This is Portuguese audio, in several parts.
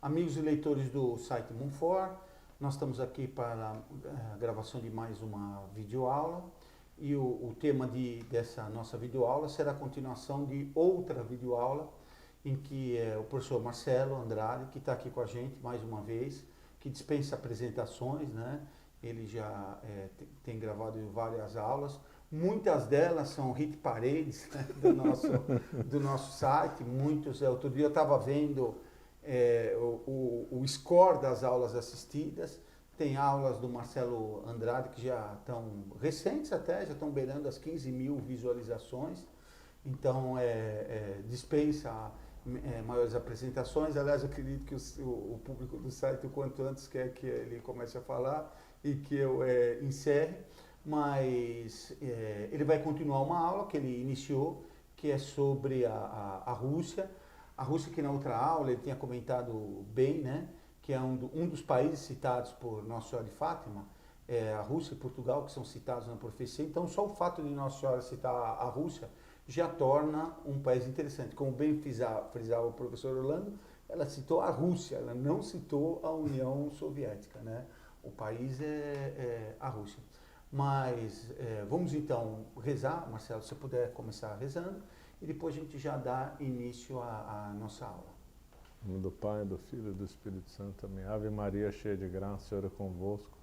Amigos e leitores do site Monfort, nós estamos aqui para a gravação de mais uma videoaula e o tema dessa nossa videoaula será a continuação de outra videoaula em que o professor Marcelo Andrade, que está aqui com a gente mais uma vez, que dispensa apresentações, né? Ele já tem gravado várias aulas, muitas delas são hit parades, né, do nosso site, outro dia eu estava vendo o score das aulas assistidas. Tem aulas do Marcelo Andrade que já estão recentes até, já estão beirando as 15 mil visualizações, então dispensa maiores apresentações. Aliás, eu acredito que o público do site o quanto antes quer que ele comece a falar e que eu encerre, mas ele vai continuar uma aula que ele iniciou, que é sobre a Rússia. A Rússia, que na outra aula ele tinha comentado bem, né, que é um dos países citados por Nossa Senhora de Fátima, a Rússia e Portugal, que são citados na profecia. Então, só o fato de Nossa Senhora citar a Rússia já torna um país interessante. Como bem frisava o professor Orlando, ela citou a Rússia, ela não citou a União Soviética, né? O país é a Rússia. Mas vamos então rezar, Marcelo, se você puder começar rezando, e depois a gente já dá início à nossa aula. Em nome do Pai, do Filho e do Espírito Santo. Amém. Ave Maria, cheia de graça, o Senhor é convosco.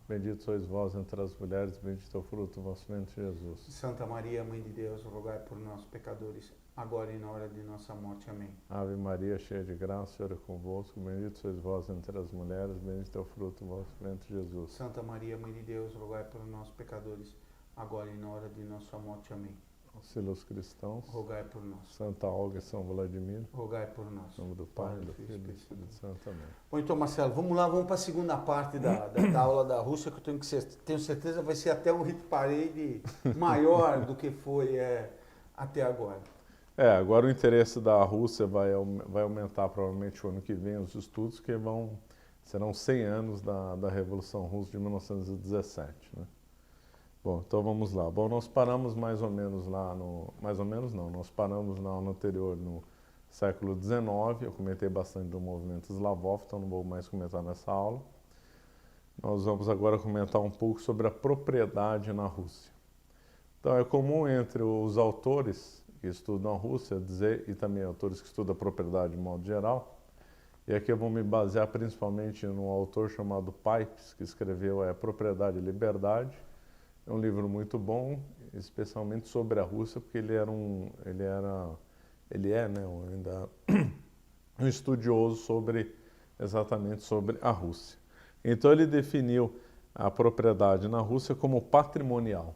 Bendito sois vós entre as mulheres, bendito é o fruto do vosso ventre, Jesus. Santa Maria, Mãe de Deus, rogai por nós, pecadores, agora e na hora de nossa morte. Amém. Ave Maria, cheia de graça, o Senhor é convosco. Bendito sois vós entre as mulheres, bendito é o fruto do vosso ventre, Jesus. Santa Maria, Mãe de Deus, rogai por nós, pecadores, agora e na hora de nossa morte. Amém. Auxílios cristãos. Rogai por nós. Santa Olga e São Vladimir. Rogai por nós. Em nome do Pai, do Filho e do Espírito Santo. Amém. Bom, então, Marcelo, vamos lá, vamos para a segunda parte da aula da Rússia, que eu tenho certeza vai ser até um hit parade maior do que foi até agora. Agora o interesse da Rússia vai aumentar provavelmente o ano que vem os estudos, que serão 100 anos da Revolução Russa de 1917, né? Bom, então vamos lá. Bom, nós paramos mais ou menos lá nós paramos na aula anterior no século XIX, eu comentei bastante do movimento Slavov, então não vou mais comentar nessa aula. Nós vamos agora comentar um pouco sobre a propriedade na Rússia. Então é comum entre os autores que estudam a Rússia dizer, e também autores que estudam a propriedade de modo geral, e aqui eu vou me basear principalmente num autor chamado Pipes, que escreveu Propriedade e Liberdade. É um livro muito bom, especialmente sobre a Rússia, porque ele é ainda um estudioso exatamente sobre a Rússia. Então ele definiu a propriedade na Rússia como patrimonial.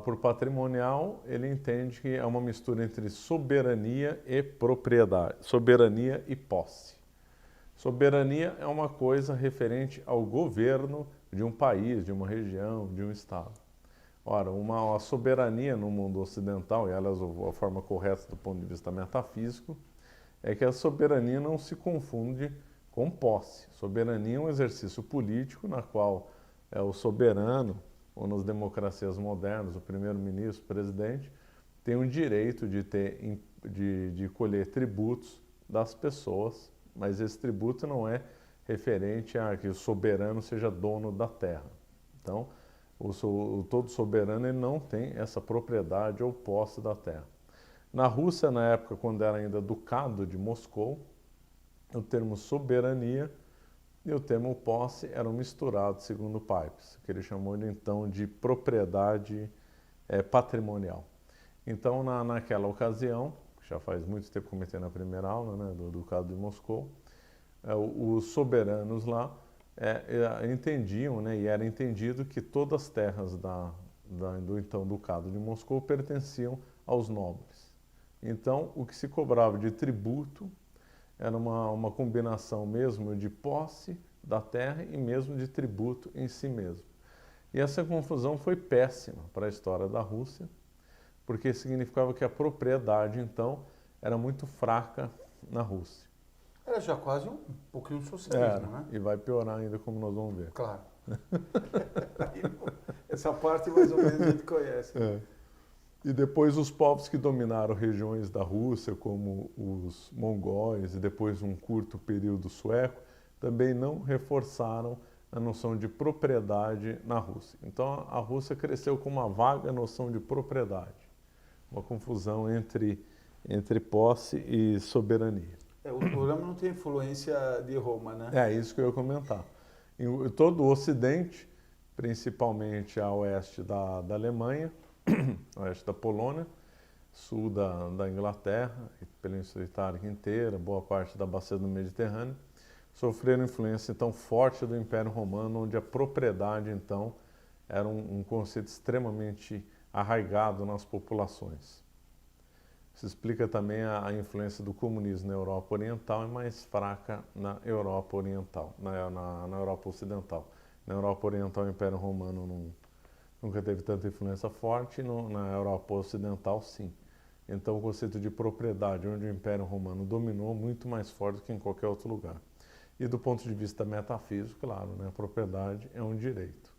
Por patrimonial, ele entende que é uma mistura entre soberania e propriedade, soberania e posse. Soberania é uma coisa referente ao governo de um país, de uma região, de um estado. Ora, a soberania no mundo ocidental, e aliás a forma correta do ponto de vista metafísico, é que a soberania não se confunde com posse. Soberania é um exercício político na qual o soberano, ou nas democracias modernas, o primeiro-ministro, o presidente, tem o direito de colher tributos das pessoas, mas esse tributo não é referente a que o soberano seja dono da terra. Então, todo soberano ele não tem essa propriedade ou posse da terra. Na Rússia, na época, quando era ainda Ducado de Moscou, o termo soberania e o termo posse eram misturados, segundo Pipes, que ele chamou então de propriedade patrimonial. Então, naquela ocasião, que já faz muito tempo que comentei na primeira aula, né, do Ducado de Moscou, os soberanos lá entendiam, né, e era entendido que todas as terras do então Ducado de Moscou pertenciam aos nobres. Então, o que se cobrava de tributo era uma combinação mesmo de posse da terra e mesmo de tributo em si mesmo. E essa confusão foi péssima para a história da Rússia, porque significava que a propriedade, então, era muito fraca na Rússia. Era já quase um pouquinho de socialismo, né? E vai piorar ainda, como nós vamos ver. Claro. Essa parte mais ou menos a gente conhece. E depois os povos que dominaram regiões da Rússia, como os mongóis e depois um curto período sueco, também não reforçaram a noção de propriedade na Rússia. Então a Rússia cresceu com uma vaga noção de propriedade, uma confusão entre posse e soberania. O programa não tem influência de Roma, né? É isso que eu ia comentar. Em todo o Ocidente, principalmente a oeste da Alemanha, oeste da Polônia, sul da Inglaterra, Península Itálica inteira, boa parte da bacia do Mediterrâneo, sofreram influência então forte do Império Romano, onde a propriedade então era um conceito extremamente arraigado nas populações. Isso explica também a influência do comunismo na Europa Oriental e mais fraca na Europa Oriental, na Europa Ocidental. Na Europa Oriental o Império Romano nunca teve tanta influência forte, na Europa Ocidental sim. Então o conceito de propriedade, onde o Império Romano dominou, muito mais forte do que em qualquer outro lugar. E do ponto de vista metafísico, claro, né, a propriedade é um direito.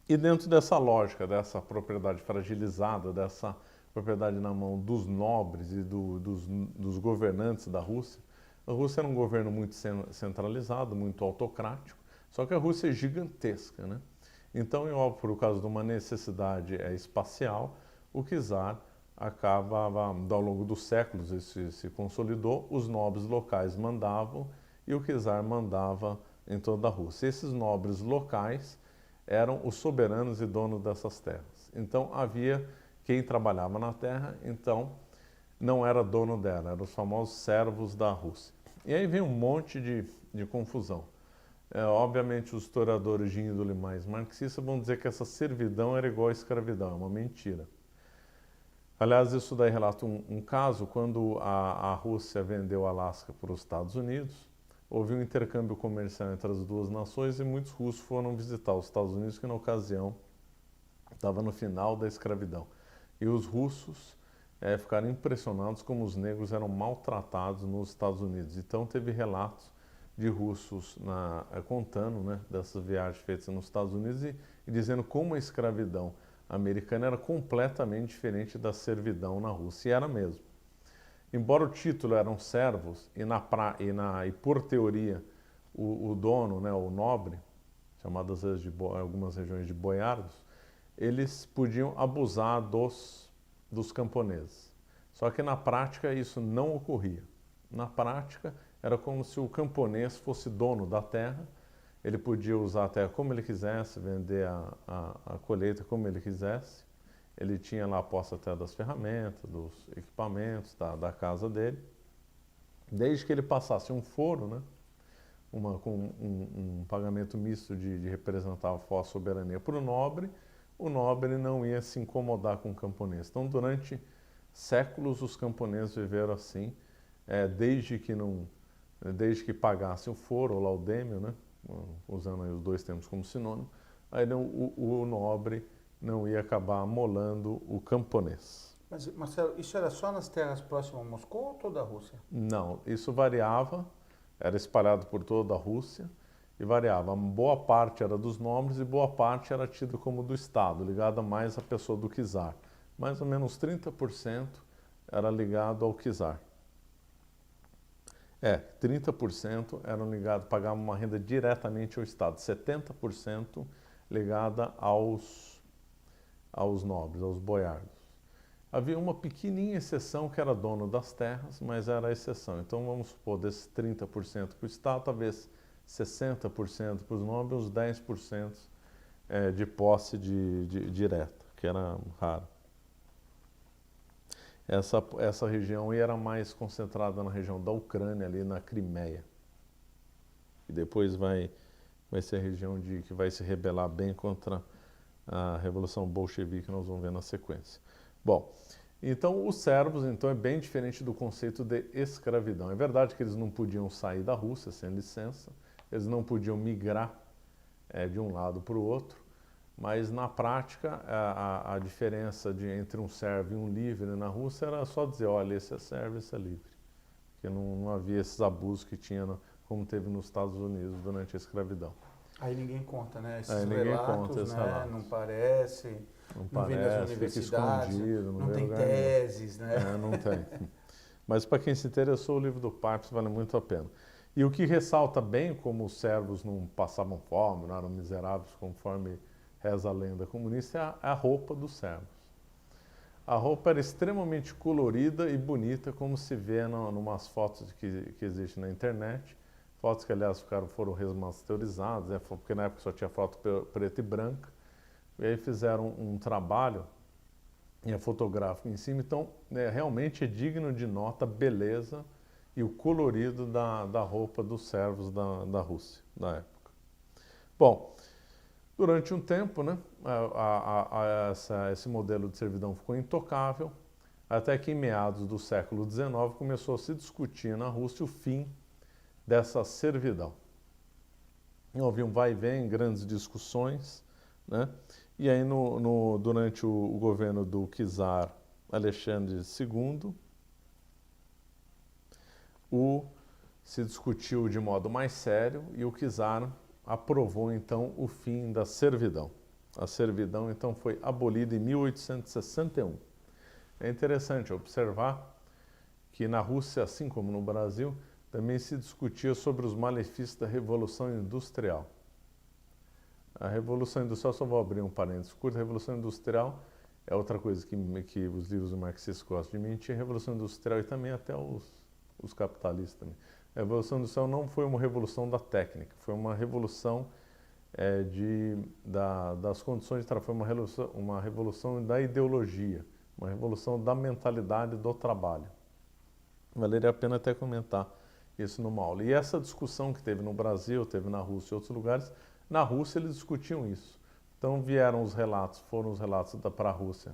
E dentro dessa lógica, dessa propriedade fragilizada, dessa propriedade na mão dos nobres e dos governantes da Rússia, a Rússia era um governo muito centralizado, muito autocrático, só que a Rússia é gigantesca, né? Então, por causa de uma necessidade espacial, o czar acaba, ao longo dos séculos, isso se consolidou, os nobres locais mandavam e o czar mandava em toda a Rússia. Esses nobres locais eram os soberanos e donos dessas terras. Então havia quem trabalhava na terra, então não era dono dela, eram os famosos servos da Rússia. E aí vem um monte de confusão. Obviamente os historiadores de índole mais marxista vão dizer que essa servidão era igual à escravidão, é uma mentira. Aliás, isso daí relata um caso, quando a Rússia vendeu Alasca para os Estados Unidos, houve um intercâmbio comercial entre as duas nações e muitos russos foram visitar os Estados Unidos, que na ocasião estava no final da escravidão. E os russos ficaram impressionados como os negros eram maltratados nos Estados Unidos. Então teve relatos de russos contando, né, dessas viagens feitas nos Estados Unidos e dizendo como a escravidão americana era completamente diferente da servidão na Rússia, e era mesmo. Embora o título eram servos e por teoria o dono, né, o nobre, chamado às vezes algumas regiões de boiardos, eles podiam abusar dos camponeses. Só que na prática isso não ocorria. Na prática era como se o camponês fosse dono da terra, ele podia usar a terra como ele quisesse, vender a colheita como ele quisesse. Ele tinha lá a posse até das ferramentas, dos equipamentos, da casa dele. Desde que ele passasse um foro, né, com um pagamento misto de representar a soberania para o nobre não ia se incomodar com o camponês. Então, durante séculos, os camponeses viveram assim, desde que pagassem o foro, o laudêmio, né, usando aí os dois termos como sinônimo, aí o nobre não ia acabar amolando o camponês. Mas, Marcelo, isso era só nas terras próximas a Moscou ou toda a Rússia? Não, isso variava, era espalhado por toda a Rússia e variava. Boa parte era dos nobres e boa parte era tida como do Estado, ligada mais à pessoa do czar. Mais ou menos 30% era ligado ao czar. 30% eram ligados, pagavam uma renda diretamente ao Estado, 70% ligada aos nobres, aos boiardos. Havia uma pequenininha exceção que era dono das terras, mas era a exceção. Então vamos supor, desses 30% para o Estado, talvez 60% para os nobres, uns 10% de posse direta, que era raro. Essa região era mais concentrada na região da Ucrânia, ali na Crimeia. E depois vai ser a região que vai se rebelar bem contra a Revolução Bolchevique, que nós vamos ver na sequência. Bom, então os servos então, é bem diferente do conceito de escravidão. É verdade que eles não podiam sair da Rússia sem licença, eles não podiam migrar de um lado para o outro, mas na prática a diferença entre um servo e um livre na Rússia era só dizer, olha, esse é servo, esse é livre. Porque não havia esses abusos que tinha, como teve nos Estados Unidos durante a escravidão. Aí ninguém conta, né? Esses Aí ninguém relatos, conta esses né? relatos. Não parece. não vem nas Parece, fica universidades, escondido, não vê tem lugar teses, nenhum. né? Não tem. Mas para quem se interessou, o livro do Pipes vale muito a pena. E o que ressalta bem como os servos não passavam fome, não eram miseráveis, conforme reza a lenda comunista, é a roupa dos servos. A roupa era extremamente colorida e bonita, como se vê numas fotos que existem na internet. Fotos que, aliás, foram remasterizadas, né, porque na época só tinha foto preta e branca. E aí fizeram um trabalho fotográfico em cima. Então, realmente é digno de nota a beleza e o colorido da roupa dos servos da Rússia, na época. Bom, durante um tempo, né, esse modelo de servidão ficou intocável, até que em meados do século XIX começou a se discutir na Rússia o fim dessa servidão. Houve um vai e vem, grandes discussões, né? E aí durante o governo do czar Alexandre II, se discutiu de modo mais sério e o czar aprovou então o fim da servidão. A servidão então foi abolida em 1861. É interessante observar que na Rússia, assim como no Brasil, também se discutia sobre os malefícios da Revolução Industrial. A Revolução Industrial, só vou abrir um parênteses curto, a Revolução Industrial é outra coisa que os livros marxistas gostam de mentir, a Revolução Industrial e também até os capitalistas também. A Revolução Industrial não foi uma revolução da técnica, foi uma revolução das condições de trabalho, foi uma revolução da ideologia, uma revolução da mentalidade do trabalho. Valeria a pena até comentar isso numa aula. E essa discussão que teve no Brasil, teve na Rússia e outros lugares, na Rússia eles discutiam isso. Então foram os relatos para a Rússia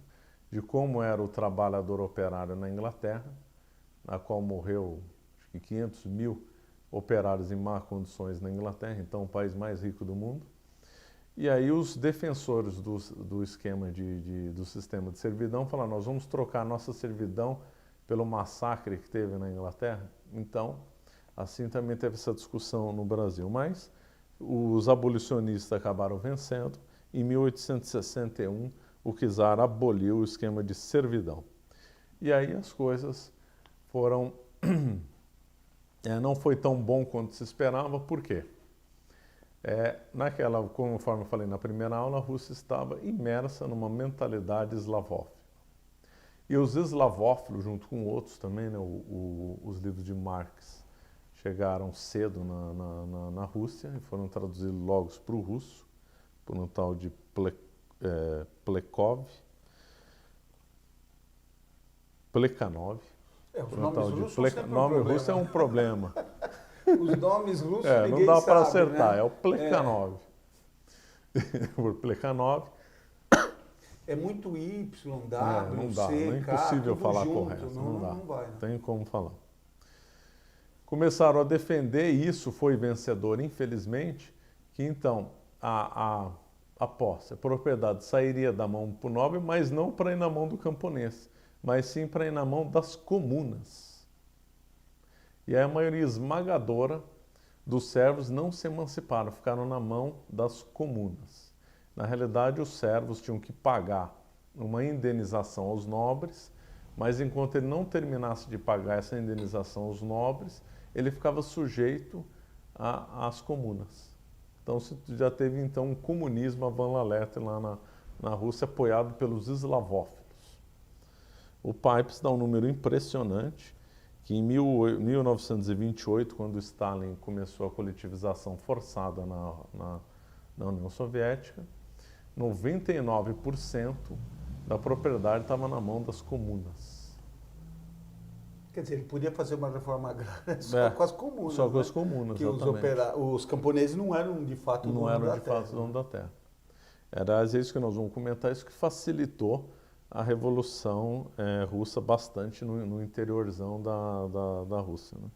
de como era o trabalhador operário na Inglaterra, na qual morreu acho que 500 mil operários em má condições na Inglaterra, então o país mais rico do mundo. E aí os defensores do esquema do sistema de servidão falaram, nós vamos trocar a nossa servidão pelo massacre que teve na Inglaterra. Então, assim também teve essa discussão no Brasil. Mas os abolicionistas acabaram vencendo. Em 1861, o czar aboliu o esquema de servidão. E aí as coisas foram... não foi tão bom quanto se esperava. Por quê? Conforme eu falei na primeira aula, a Rússia estava imersa numa mentalidade eslavófila. E os eslavófilos, junto com outros também, né, os livros de Marx chegaram cedo na Rússia e foram traduzidos logo para o russo, por um tal de Plekhanov. Os nomes russos são sempre um nome problema. russo é um problema. Os nomes russos ninguém não dá para sabe, acertar, né? é o Plekhanov. Por Plekhanov. É muito Y, Não W, dá, C, é K, impossível tudo falar junto. correto. Não dá. vai, né? Não tem como falar. Começaram a defender, e isso foi vencedor, infelizmente, que então a posse, a propriedade sairia da mão para o nobre, mas não para ir na mão do camponês, mas sim para ir na mão das comunas. E aí a maioria esmagadora dos servos não se emanciparam, ficaram na mão das comunas. Na realidade, os servos tinham que pagar uma indenização aos nobres, mas enquanto ele não terminasse de pagar essa indenização aos nobres, ele ficava sujeito às comunas. Então já teve então um comunismo avant la lettre lá na Rússia, apoiado pelos eslavófilos. O Pipes dá um número impressionante, que em 1928, quando Stalin começou a coletivização forçada na União Soviética, 99% da propriedade estava na mão das comunas. Quer dizer, ele podia fazer uma reforma agrária só com as comunas. Só com né? as comunas, que exatamente. os camponeses não eram de fato Não eram de fato dono da terra. Era às vezes que nós vamos comentar isso que facilitou a Revolução Russa bastante no interiorzão da Rússia. Né?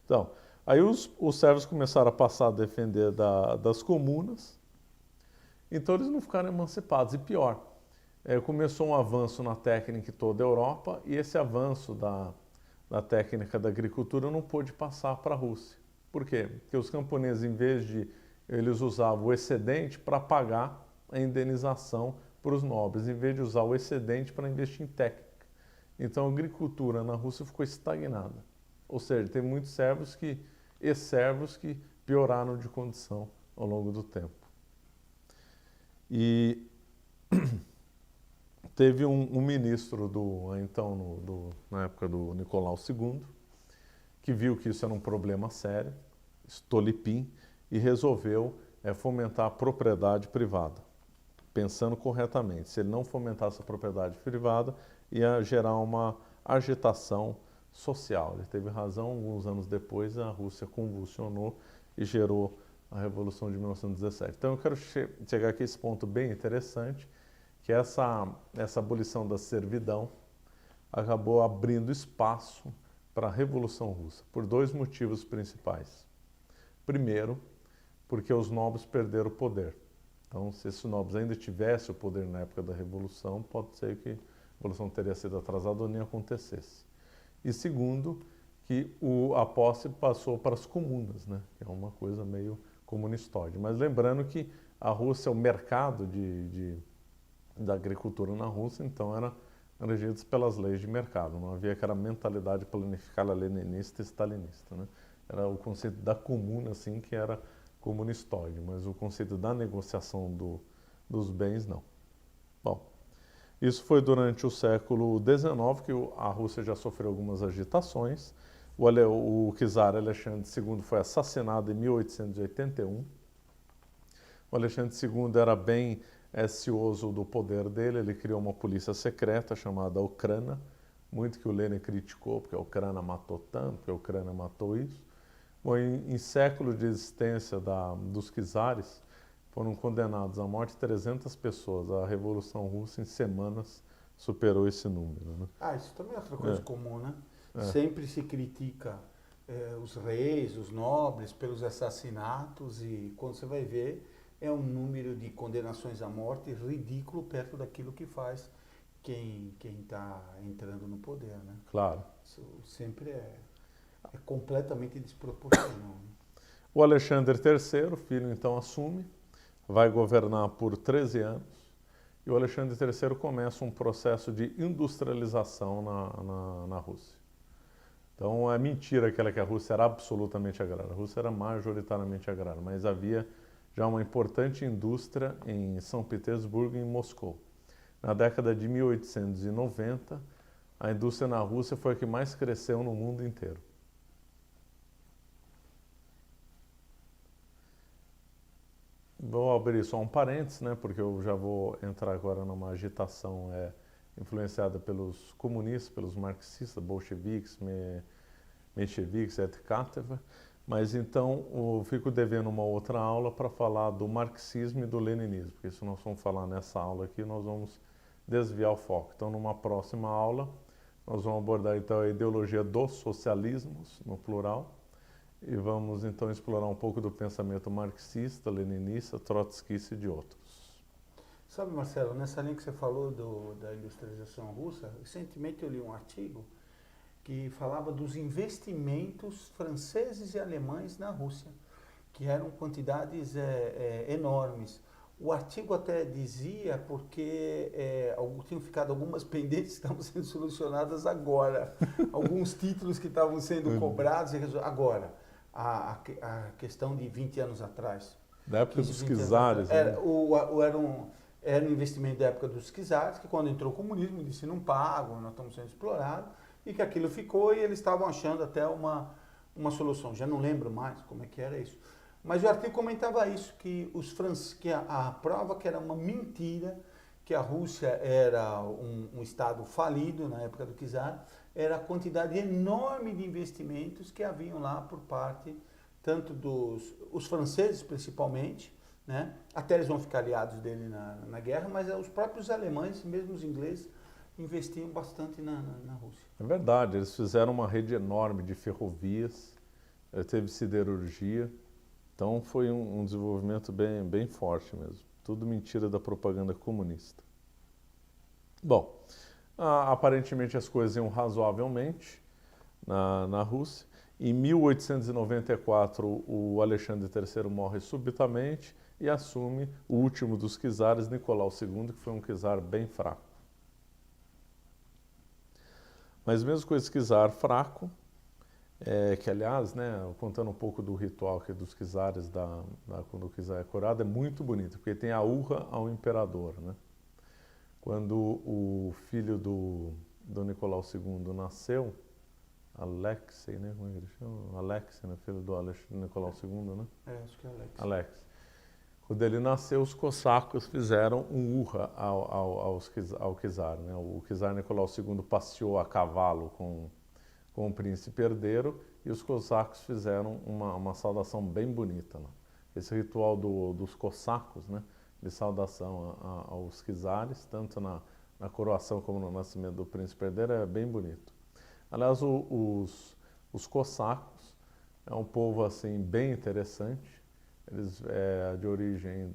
Então, aí os servos começaram a passar a defender das comunas, então eles não ficaram emancipados. E pior, começou um avanço na técnica em toda a Europa e esse avanço da técnica da agricultura não pôde passar para a Rússia. Por quê? Porque os camponeses, em vez de eles usavam o excedente para pagar a indenização para os nobres, em vez de usar o excedente para investir em técnica. Então a agricultura na Rússia ficou estagnada. Ou seja, tem muitos servos e servos que pioraram de condição ao longo do tempo. E teve um ministro na época do Nicolau II, que viu que isso era um problema sério, Stolypin, e resolveu fomentar a propriedade privada, pensando corretamente. Se ele não fomentasse a propriedade privada, ia gerar uma agitação social. Ele teve razão, alguns anos depois a Rússia convulsionou e gerou a Revolução de 1917. Então eu quero chegar aqui a esse ponto bem interessante, que essa abolição da servidão acabou abrindo espaço para a Revolução Russa, por dois motivos principais. Primeiro, porque os nobres perderam o poder. Então, se esses nobres ainda tivessem o poder na época da Revolução, pode ser que a Revolução teria sido atrasada ou nem acontecesse. E segundo, que a posse passou para as comunas, né? Que é uma coisa meio comunistóide. Mas lembrando que a Rússia, o mercado da agricultura na Rússia, então, era regido pelas leis de mercado. Não havia aquela mentalidade planificada leninista e stalinista, né? Era o conceito da comuna, assim, que era comunistóide, mas o conceito da negociação dos bens, não. Bom, isso foi durante o século XIX, que a Rússia já sofreu algumas agitações. O czar Alexandre II foi assassinado em 1881. O Alexandre II era bem cioso do poder dele, ele criou uma polícia secreta chamada Okhrana, muito que o Lenin criticou, porque a Okhrana matou tanto, porque a Okhrana matou isso. Bom, em séculos de existência dos czares, foram condenados à morte 300 pessoas. A Revolução Russa, em semanas, superou esse número, né? Isso também é outra coisa comum, né? Sempre se critica os reis, os nobres, pelos assassinatos, e quando você vai ver, é um número de condenações à morte ridículo perto daquilo que faz quem está entrando no poder, né? Claro. Isso sempre é completamente desproporcional, né? O Alexandre III, filho, então assume, vai governar por 13 anos, e o Alexandre III começa um processo de industrialização na Rússia. Então é mentira aquela que a Rússia era absolutamente agrária. A Rússia era majoritariamente agrária, mas havia já uma importante indústria em São Petersburgo e em Moscou. Na década de 1890, a indústria na Rússia foi a que mais cresceu no mundo inteiro. Vou abrir só um parênteses, né, porque eu já vou entrar agora numa agitação influenciada pelos comunistas, pelos marxistas, bolcheviques, mencheviques, etc. Mas então eu fico devendo uma outra aula para falar do marxismo e do leninismo, porque se nós vamos falar nessa aula aqui, nós vamos desviar o foco. Então, numa próxima aula, nós vamos abordar então a ideologia dos socialismos, no plural, e vamos então explorar um pouco do pensamento marxista, leninista, trotskista e de outros. Sabe, Marcelo, nessa linha que você falou da industrialização russa, recentemente eu li um artigo que falava dos investimentos franceses e alemães na Rússia, que eram quantidades enormes. O artigo até dizia porque tinham ficado algumas pendentes que estavam sendo solucionadas agora, alguns títulos que estavam sendo cobrados agora. A questão de 20 anos atrás. Da época dos czares. Era um investimento da época dos czares, que quando entrou o comunismo, disse não pago, nós estamos sendo explorados, e que aquilo ficou e eles estavam achando até uma solução. Já não lembro mais como é que era isso. Mas o artigo comentava isso, que a prova que era uma mentira, que a Rússia era um estado falido na época do czar, era a quantidade enorme de investimentos que haviam lá por parte tanto os franceses principalmente, né? Até eles vão ficar aliados dele na guerra, mas os próprios alemães, mesmo os ingleses, investiam bastante na Rússia. É verdade, eles fizeram uma rede enorme de ferrovias, teve siderurgia, então foi um desenvolvimento bem forte mesmo. Tudo mentira da propaganda comunista. Bom, aparentemente as coisas iam razoavelmente na Rússia, Em 1894, o Alexandre III morre subitamente e assume o último dos czares, Nicolau II, que foi um czar bem fraco. Mas mesmo com esse czar fraco, que aliás, né, contando um pouco do ritual aqui dos czares, quando o czar é coroado, é muito bonito, porque tem a urra ao imperador, né? Quando o filho do Nicolau II nasceu, Alexei, né? Como é que ele chama? Alexei, né? Filho do Nicolau II, né? Acho que é Alex. Alex. Quando ele nasceu, os cossacos fizeram um urra ao czar, né? O czar Nicolau II passeou a cavalo com o príncipe herdeiro e os cossacos fizeram uma saudação bem bonita lá. Esse ritual dos cossacos, né? De saudação aos czares, tanto na coroação como no nascimento do príncipe herdeiro, é bem bonito. Aliás, os cossacos é um povo assim bem interessante. Eles de origem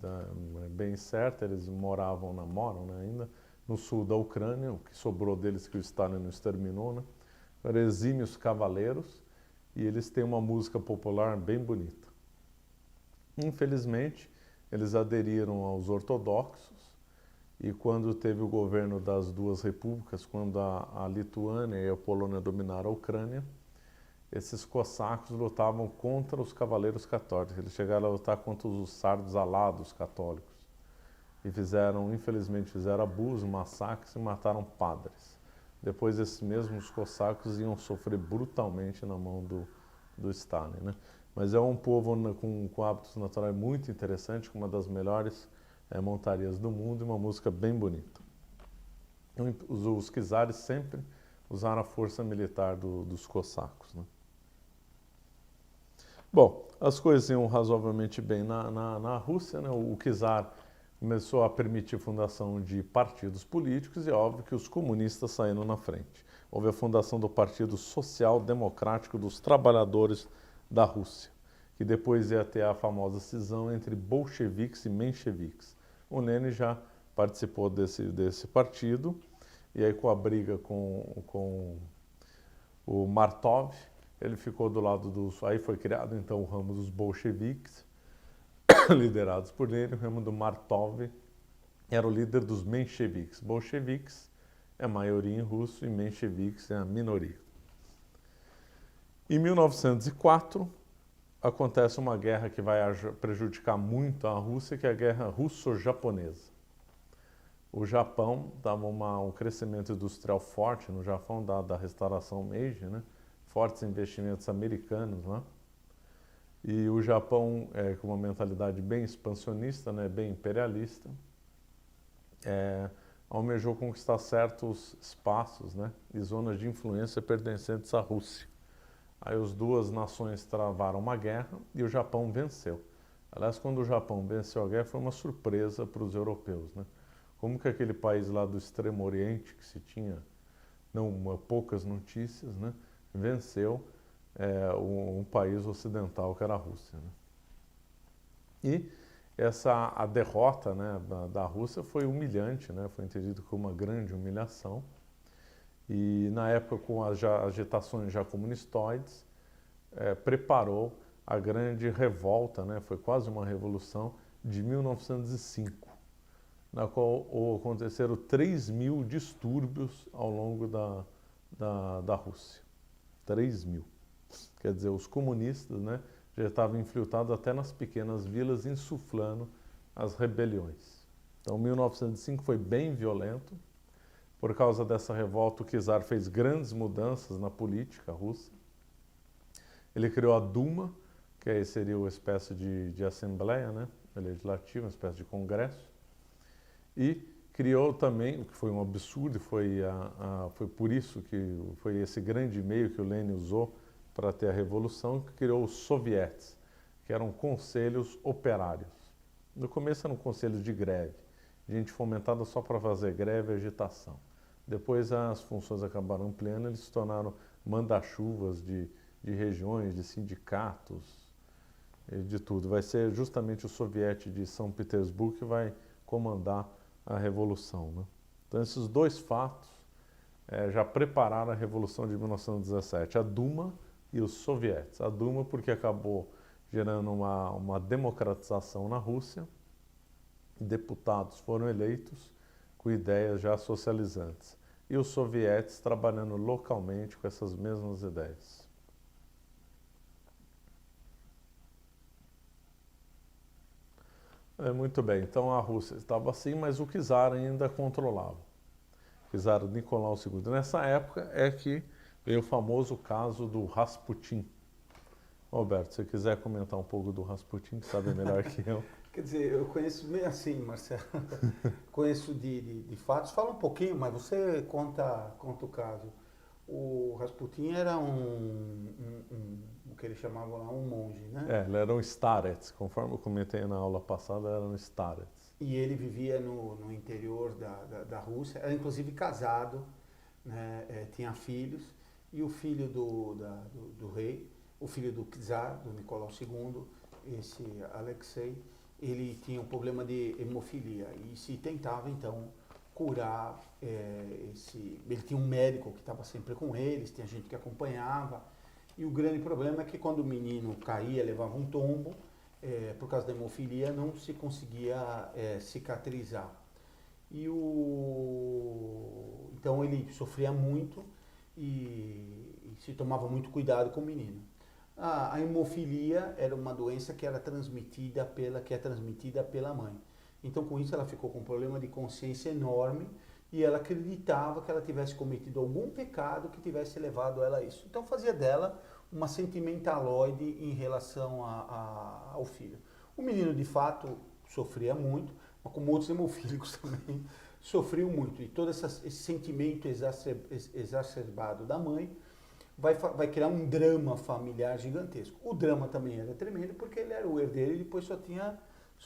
bem certa, eles moram, né, ainda no sul da Ucrânia, o que sobrou deles que o Stalin não exterminou, né? Eram exímios cavaleiros e eles têm uma música popular bem bonita. Infelizmente, eles aderiram aos ortodoxos e quando teve o governo das duas repúblicas, quando a Lituânia e a Polônia dominaram a Ucrânia, esses cossacos lutavam contra os cavaleiros católicos. Eles chegaram a lutar contra os sardos alados católicos. E infelizmente, fizeram abuso, massacres e mataram padres. Depois, esses mesmos cossacos iam sofrer brutalmente na mão do Stalin, né? Mas é um povo com hábitos naturais muito interessante, com uma das melhores montarias do mundo e uma música bem bonita. Os czares sempre usaram a força militar dos cossacos, né? Bom, as coisas iam razoavelmente bem na Rússia, né? O czar começou a permitir a fundação de partidos políticos e é óbvio que os comunistas saíram na frente. Houve a fundação do Partido Social Democrático dos Trabalhadores da Rússia, que depois ia ter a famosa cisão entre bolcheviques e mencheviques. O Lenin já participou desse partido, e aí com a briga com o Martov, ele ficou do lado aí foi criado então o ramo dos bolcheviques, liderados por Lenin. O ramo do Martov era o líder dos mencheviques. Bolcheviques é a maioria em russo e mencheviques é a minoria. Em 1904, acontece uma guerra que vai prejudicar muito a Rússia, que é a Guerra Russo-Japonesa. O Japão dava um crescimento industrial forte no Japão, da restauração Meiji, né? Fortes investimentos americanos lá. E o Japão, com uma mentalidade bem expansionista, né? Bem imperialista, almejou conquistar certos espaços, né? E zonas de influência pertencentes à Rússia. Aí as duas nações travaram uma guerra e o Japão venceu. Aliás, quando o Japão venceu a guerra, foi uma surpresa para os europeus, né? Como que aquele país lá do Extremo Oriente, que se tinha poucas notícias, né, venceu um país ocidental que era a Rússia, né? E a derrota, né, da Rússia foi humilhante, né? Foi entendido como uma grande humilhação. E na época, com as agitações já comunistoides, preparou a grande revolta, né? Foi quase uma revolução de 1905, na qual aconteceram 3.000 distúrbios ao longo da Rússia. 3.000. Quer dizer, os comunistas, né, já estavam infiltrados até nas pequenas vilas, insuflando as rebeliões. Então, 1905 foi bem violento. Por causa dessa revolta, o czar fez grandes mudanças na política russa. Ele criou a Duma, que aí seria uma espécie de assembleia, né, legislativa, uma espécie de congresso. E criou também, o que foi um absurdo, foi por isso que foi esse grande meio que o Lenin usou para ter a revolução, que criou os sovietes, que eram conselhos operários. No começo eram conselhos de greve, gente fomentada só para fazer greve e agitação. Depois as funções acabaram ampliando, eles se tornaram manda-chuvas de regiões, de sindicatos, de tudo. Vai ser justamente o soviete de São Petersburgo que vai comandar a revolução, né? Então esses dois fatos já prepararam a revolução de 1917. A Duma e os sovietes. A Duma porque acabou gerando uma democratização na Rússia, deputados foram eleitos com ideias já socializantes, e os sovietes trabalhando localmente com essas mesmas ideias. Muito bem, então a Rússia estava assim, mas o czar ainda controlava. O czar Nicolau II. Nessa época é que veio o famoso caso do Rasputin. Roberto, se você quiser comentar um pouco do Rasputin, que sabe melhor que eu. Quer dizer, eu conheço meio assim, Marcelo. Conheço de fatos. Fala um pouquinho, mas você conta o caso. O Rasputin era o que eles chamavam lá, um monge, né? Ele era um starets, conforme eu comentei na aula passada, era um starets. E ele vivia no interior da Rússia, era inclusive casado, né? Tinha filhos, e o filho do rei, o filho do czar, do Nicolau II, esse Alexei, ele tinha um problema de hemofilia e se tentava então curar ele tinha um médico que estava sempre com eles, tinha gente que acompanhava, e o grande problema é que quando o menino caía, levava um tombo, por causa da hemofilia, não se conseguia cicatrizar. Então ele sofria muito e se tomava muito cuidado com o menino. A hemofilia era uma doença que é transmitida pela mãe. Então, com isso, ela ficou com um problema de consciência enorme e ela acreditava que ela tivesse cometido algum pecado que tivesse levado ela a isso. Então, fazia dela uma sentimentaloide em relação ao filho. O menino, de fato, sofria muito, mas como outros hemofílicos também, sofriam muito. E todo esse sentimento exacerbado da mãe vai criar um drama familiar gigantesco. O drama também era tremendo porque ele era o herdeiro e depois só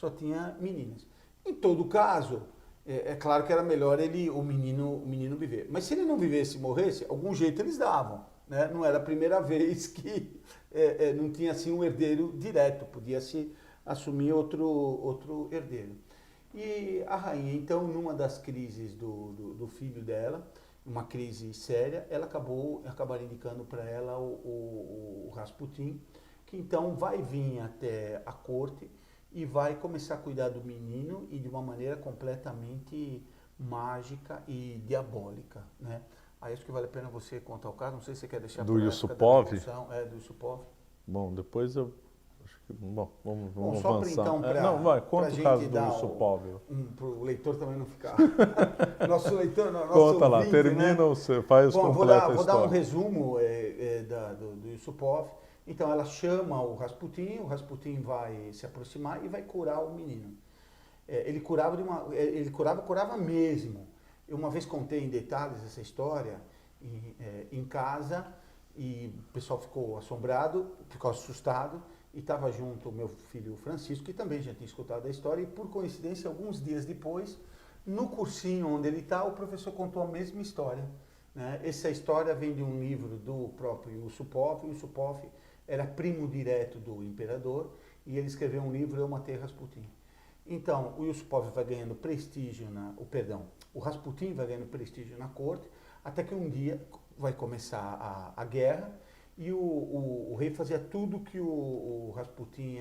tinha meninas. Em todo caso, é claro que era melhor o menino viver. Mas se ele não vivesse e morresse, algum jeito eles davam. Né? Não era a primeira vez que não tinha assim um herdeiro direto, podia-se assumir outro herdeiro. E a rainha, então, numa das crises do filho dela, uma crise séria, ela acabaram indicando para ela o Rasputin, que então vai vir até a corte e vai começar a cuidar do menino e de uma maneira completamente mágica e diabólica, né? Aí acho que vale a pena você contar o caso, não sei se você quer deixar do Yusupov? Do Yusupov. Bom, depois eu acho que vamos só avançar. Então, não, vai, conta o caso do Yusupov. Para o leitor também não ficar. Nosso leitor, nosso conta lá, ouvinte, termina, né? você faz completa a vou história. dar um resumo do Yusupov. Então ela chama o Rasputin vai se aproximar e vai curar o menino. Ele curava mesmo. Eu uma vez contei em detalhes essa história em casa e o pessoal ficou assombrado, ficou assustado e estava junto o meu filho Francisco, que também já tinha escutado a história e por coincidência, alguns dias depois, no cursinho onde ele está, o professor contou a mesma história. Né? Essa história vem de um livro do próprio Yusupov. O Yusupov era primo direto do imperador e ele escreveu um livro, Eu Matei Rasputin. Então, o Yusupov vai ganhando prestígio, o Rasputin vai ganhando prestígio na corte, até que um dia vai começar a guerra e o rei fazia tudo que o Rasputin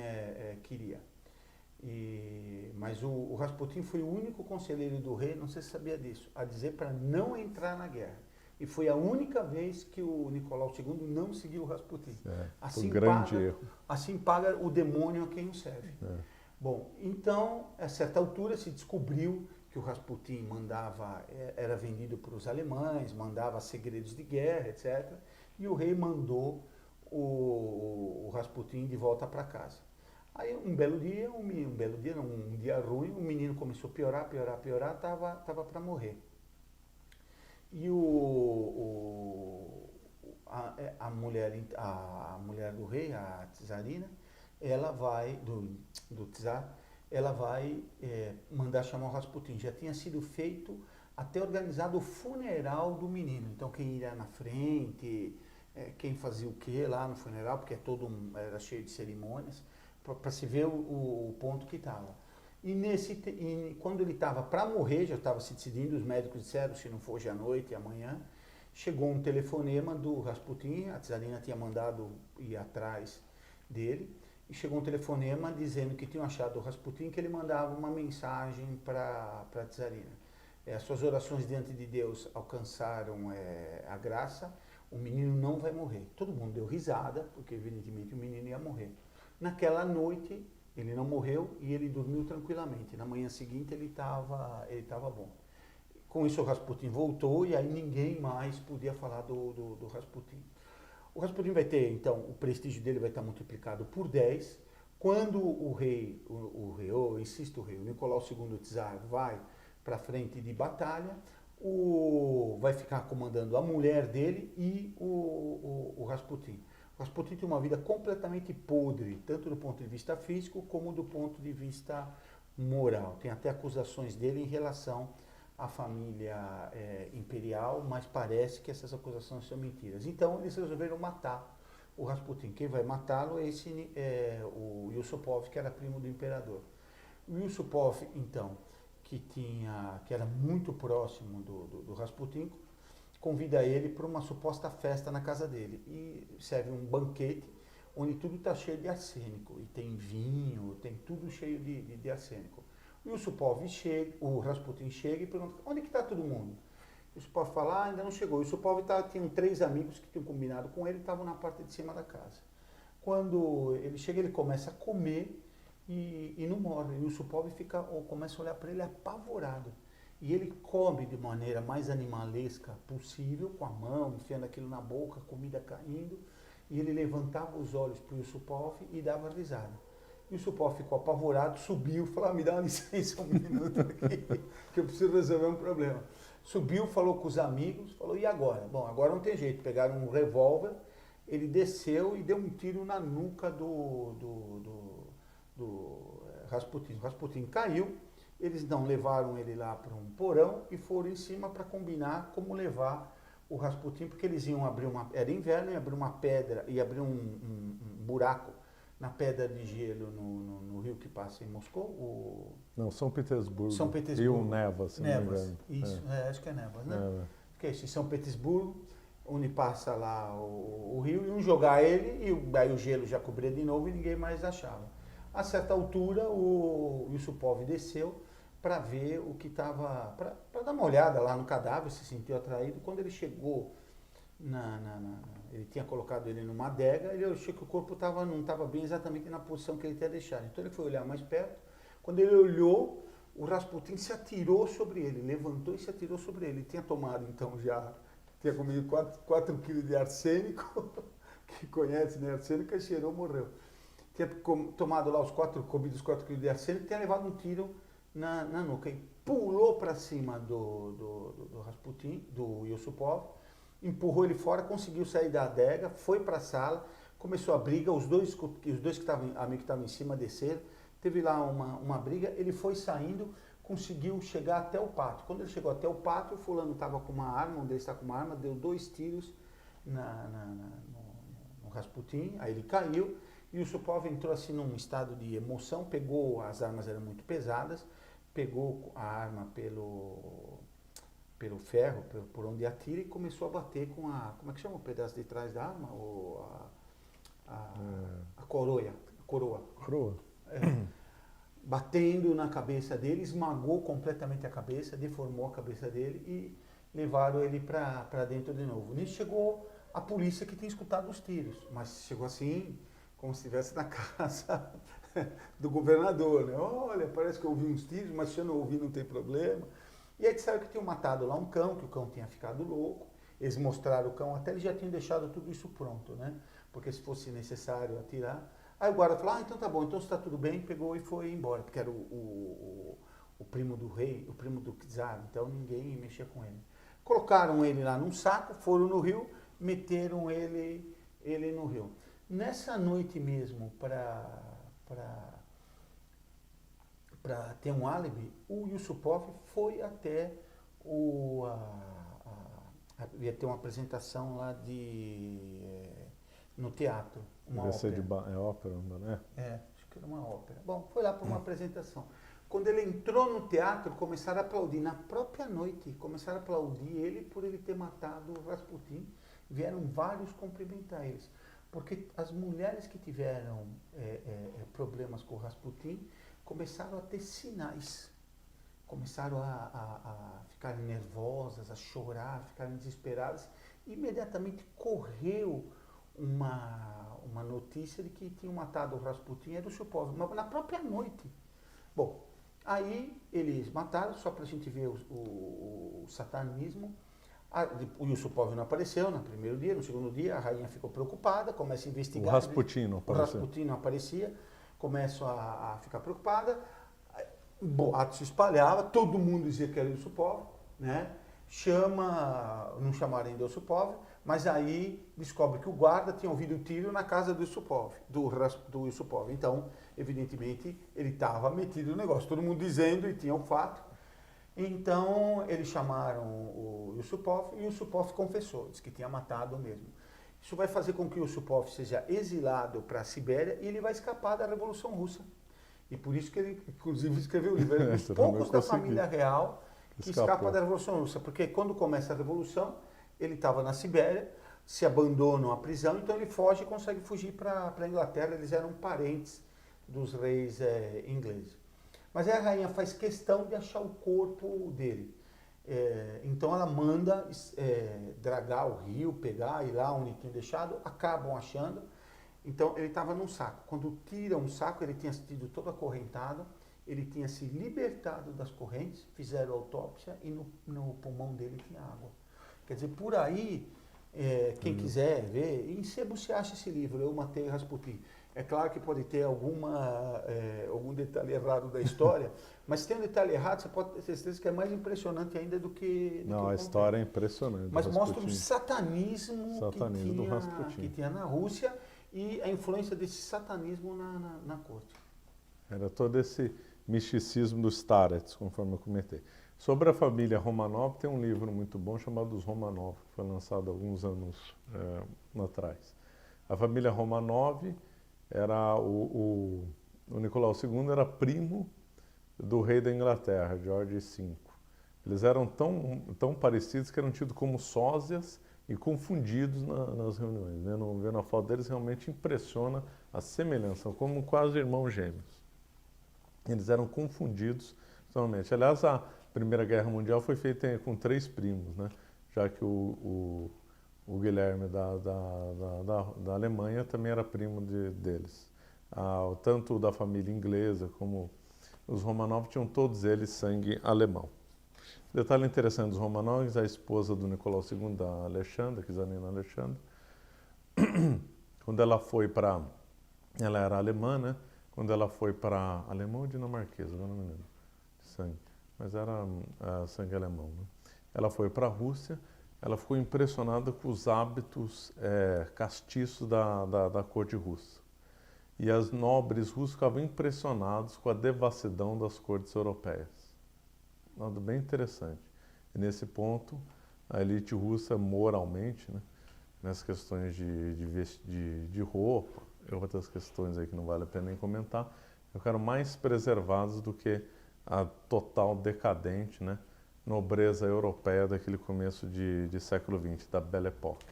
queria. Mas o Rasputin foi o único conselheiro do rei, não sei se você sabia disso, a dizer para não entrar na guerra. E foi a única vez que o Nicolau II não seguiu o Rasputin. Um grande erro. Assim paga o demônio a quem o serve. Bom, então, a certa altura se descobriu que o Rasputin era vendido para os alemães, mandava segredos de guerra, etc. E o rei mandou o Rasputin de volta para casa. Aí um dia ruim, o menino começou a piorar, estava para morrer. E a mulher do rei, a czarina, ela vai, do czar, ela vai mandar chamar o Rasputin. Já tinha sido feito, até organizado o funeral do menino. Então quem iria na frente, quem fazia o que lá no funeral, porque era cheio de cerimônias, para se ver o ponto que estava. E quando ele estava para morrer, já estava se decidindo, os médicos disseram, se não for hoje à noite, amanhã, chegou um telefonema do Rasputin, a Tsarina tinha mandado ir atrás dele, e chegou um telefonema dizendo que tinham achado o Rasputin, que ele mandava uma mensagem para a Tsarina. As suas orações diante de Deus alcançaram a graça, o menino não vai morrer. Todo mundo deu risada, porque evidentemente o menino ia morrer. Naquela noite, ele não morreu e ele dormiu tranquilamente. Na manhã seguinte, ele estava bom. Com isso, o Rasputin voltou e aí ninguém mais podia falar do Rasputin. O Rasputin vai ter, então, o prestígio dele vai estar multiplicado por 10. Quando o rei, o Nicolau II Tsar vai para frente de batalha, vai ficar comandando a mulher dele e o Rasputin. O Rasputin tem uma vida completamente podre, tanto do ponto de vista físico como do ponto de vista moral. Tem até acusações dele em relação à família imperial, mas parece que essas acusações são mentiras. Então eles resolveram matar o Rasputin. Quem vai matá-lo é o Yusupov, que era primo do imperador. O Yusupov, então, que era muito próximo do Rasputin, convida ele para uma suposta festa na casa dele e serve um banquete onde tudo está cheio de arsênico, e tem vinho, tem tudo cheio de arsênico. E o Rasputin chega e pergunta, onde que está todo mundo? O Yusupov fala, ainda não chegou. O Yusupov tinha 3 amigos que tinham combinado com ele, estavam na parte de cima da casa. Quando ele chega, ele começa a comer e não morre. E o Yusupov começa a olhar para ele apavorado. E ele come de maneira mais animalesca possível, com a mão, enfiando aquilo na boca, a comida caindo, e ele levantava os olhos para o Yusupov e dava risada. E o Yusupov ficou apavorado, subiu, falou, me dá uma licença um minuto aqui, que eu preciso resolver um problema. Subiu, falou com os amigos, falou, e agora? Bom, agora não tem jeito, pegaram um revólver, ele desceu e deu um tiro na nuca do Rasputin. O Rasputin caiu, eles não levaram ele lá para um porão e foram em cima para combinar como levar o Rasputin, porque eles iam abrir era inverno, ia abrir uma pedra, ia abrir um buraco na pedra de gelo no rio que passa em Moscou? Não, São Petersburgo. São Petersburgo. Rio Nevas, se não me engano. Isso, acho que é Nevas, né? Porque é isso, em São Petersburgo, onde passa lá o rio, iam jogar ele, e aí o gelo já cobria de novo e ninguém mais achava. A certa altura, o Yusupov desceu para ver o que estava, para dar uma olhada lá no cadáver, se sentiu atraído. Quando ele chegou, ele tinha colocado ele numa adega, ele achou que o corpo não estava bem exatamente na posição que ele tinha deixado. Então ele foi olhar mais perto. Quando ele olhou, o Rasputin se atirou sobre ele, levantou e se atirou sobre ele. Ele tinha tomado, então, tinha comido 4 quilos de arsênico, que conhece, né? Arsênico, cheirou, morreu. Tinha tomado lá comido os 4 quilos de arsênico, tinha levado um tiro na nuca e pulou para cima do Rasputin, do Yusupov, empurrou ele fora, conseguiu sair da adega, foi para a sala, começou a briga, os dois que estavam em cima desceram, teve lá uma briga, ele foi saindo, conseguiu chegar até o pátio. Quando ele chegou até o pátio, o fulano estava com uma arma, um deles está com uma arma, deu 2 tiros no Rasputin, aí ele caiu, e o Yusupov entrou assim num estado de emoção, pegou, as armas eram muito pesadas, pegou a arma pelo ferro, por onde atira, e começou a bater com como é que chama o pedaço de trás da arma? A coroa. Coroa. Batendo na cabeça dele, esmagou completamente a cabeça, deformou a cabeça dele e levaram ele para dentro de novo. Nisso chegou a polícia que tinha escutado os tiros, mas chegou assim, como se estivesse na casa do governador, né? Olha, parece que eu ouvi uns tiros, mas se eu não ouvi não tem problema. E aí disseram que tinham matado lá um cão, que o cão tinha ficado louco. Eles mostraram o cão, até eles já tinham deixado tudo isso pronto, né? Porque se fosse necessário atirar. Aí o guarda falou, então tá bom, então está tudo bem, pegou e foi embora, porque era o primo do rei, o primo do czar, então ninguém mexia com ele. Colocaram ele lá num saco, foram no rio, meteram ele no rio. Nessa noite mesmo, para ter um álibi, o Yusupov foi até ia ter uma apresentação lá no teatro, uma ópera. É ópera, né? Acho que era uma ópera. Bom, foi lá para uma apresentação. quando ele entrou no teatro, começaram a aplaudir. Na própria noite, começaram a aplaudir ele por ele ter matado o Rasputin. Vieram vários cumprimentar eles. Porque as mulheres que tiveram problemas com o Rasputin começaram a ter sinais. Começaram a ficarem nervosas, a chorar, a ficarem desesperadas. Imediatamente correu uma notícia de que tinham matado o Rasputin e o Yusupov, mas na própria noite. Bom, aí eles mataram, só para a gente ver o satanismo. O Yusupov não apareceu no primeiro dia, no segundo dia a rainha ficou preocupada, começa a investigar. O Rasputin não apareceu. O Rasputin não aparecia, começam a ficar preocupada. Boato se espalhava, todo mundo dizia que era o Yusupov, né? Não chamaram ainda o Yusupov, mas aí descobre que o guarda tinha ouvido o tiro na casa do Yusupov, do Yusupov. Então, evidentemente, ele estava metido no negócio, todo mundo dizendo e tinha o fato. Então, eles chamaram o Yusupov e o Yusupov confessou, disse que tinha matado mesmo. Isso vai fazer com que o Yusupov seja exilado para a Sibéria e ele vai escapar da Revolução Russa. E por isso que ele, inclusive, escreveu o livro. Ele é um dos poucos da família real que escapa da Revolução Russa. Porque quando começa a Revolução, ele estava na Sibéria, se abandonam à prisão, então ele foge e consegue fugir para a Inglaterra. Eles eram parentes dos reis ingleses. Mas aí a rainha faz questão de achar o corpo dele. Então ela manda dragar o rio, pegar, ir lá onde tinha deixado, acabam achando. Então ele estava num saco. Quando tiram um saco, ele tinha sido todo acorrentado, ele tinha se libertado das correntes, fizeram autópsia e no pulmão dele tinha água. Quer dizer, por aí, quem quiser ver, em sebo se acha esse livro, Eu Matei Rasputin. É claro que pode ter algum detalhe errado da história, mas se tem um detalhe errado, você pode ter certeza que é mais impressionante ainda do que... Não, a história é impressionante. Mas mostra o satanismo que tinha na Rússia e a influência desse satanismo na corte. Era todo esse misticismo dos Starets, conforme eu comentei. Sobre a família Romanov, tem um livro muito bom chamado Os Romanov, que foi lançado há alguns anos atrás. A família Romanov era o Nicolau II era primo do rei da Inglaterra, George V. Eles eram tão parecidos que eram tidos como sósias e confundidos nas reuniões. Vendo a foto deles, realmente impressiona a semelhança, como quase irmãos gêmeos. Eles eram confundidos totalmente. Aliás, a Primeira Guerra Mundial foi feita com 3 primos, né? Já que o Guilherme da Alemanha também era primo deles. Tanto da família inglesa como os Romanov tinham todos eles sangue alemão. Detalhe interessante dos Romanovs, a esposa do Nicolau II, da Alexandra, Czarina Alexandra, quando ela foi para... Ela era alemã, né? Quando ela foi para... Alemã ou dinamarquesa, agora não me lembro. Sangue. Mas era sangue alemão, né? Ela foi para a Rússia, ela ficou impressionada com os hábitos castiços da corte russa. E as nobres russas ficavam impressionados com a devassidão das cortes europeias. Nada bem interessante. E nesse ponto, a elite russa moralmente, né, nessas questões de roupa, e outras questões aí que não vale a pena nem comentar, ficaram mais preservados do que a total decadente, né, nobreza europeia daquele começo de século XX, da Belle Époque.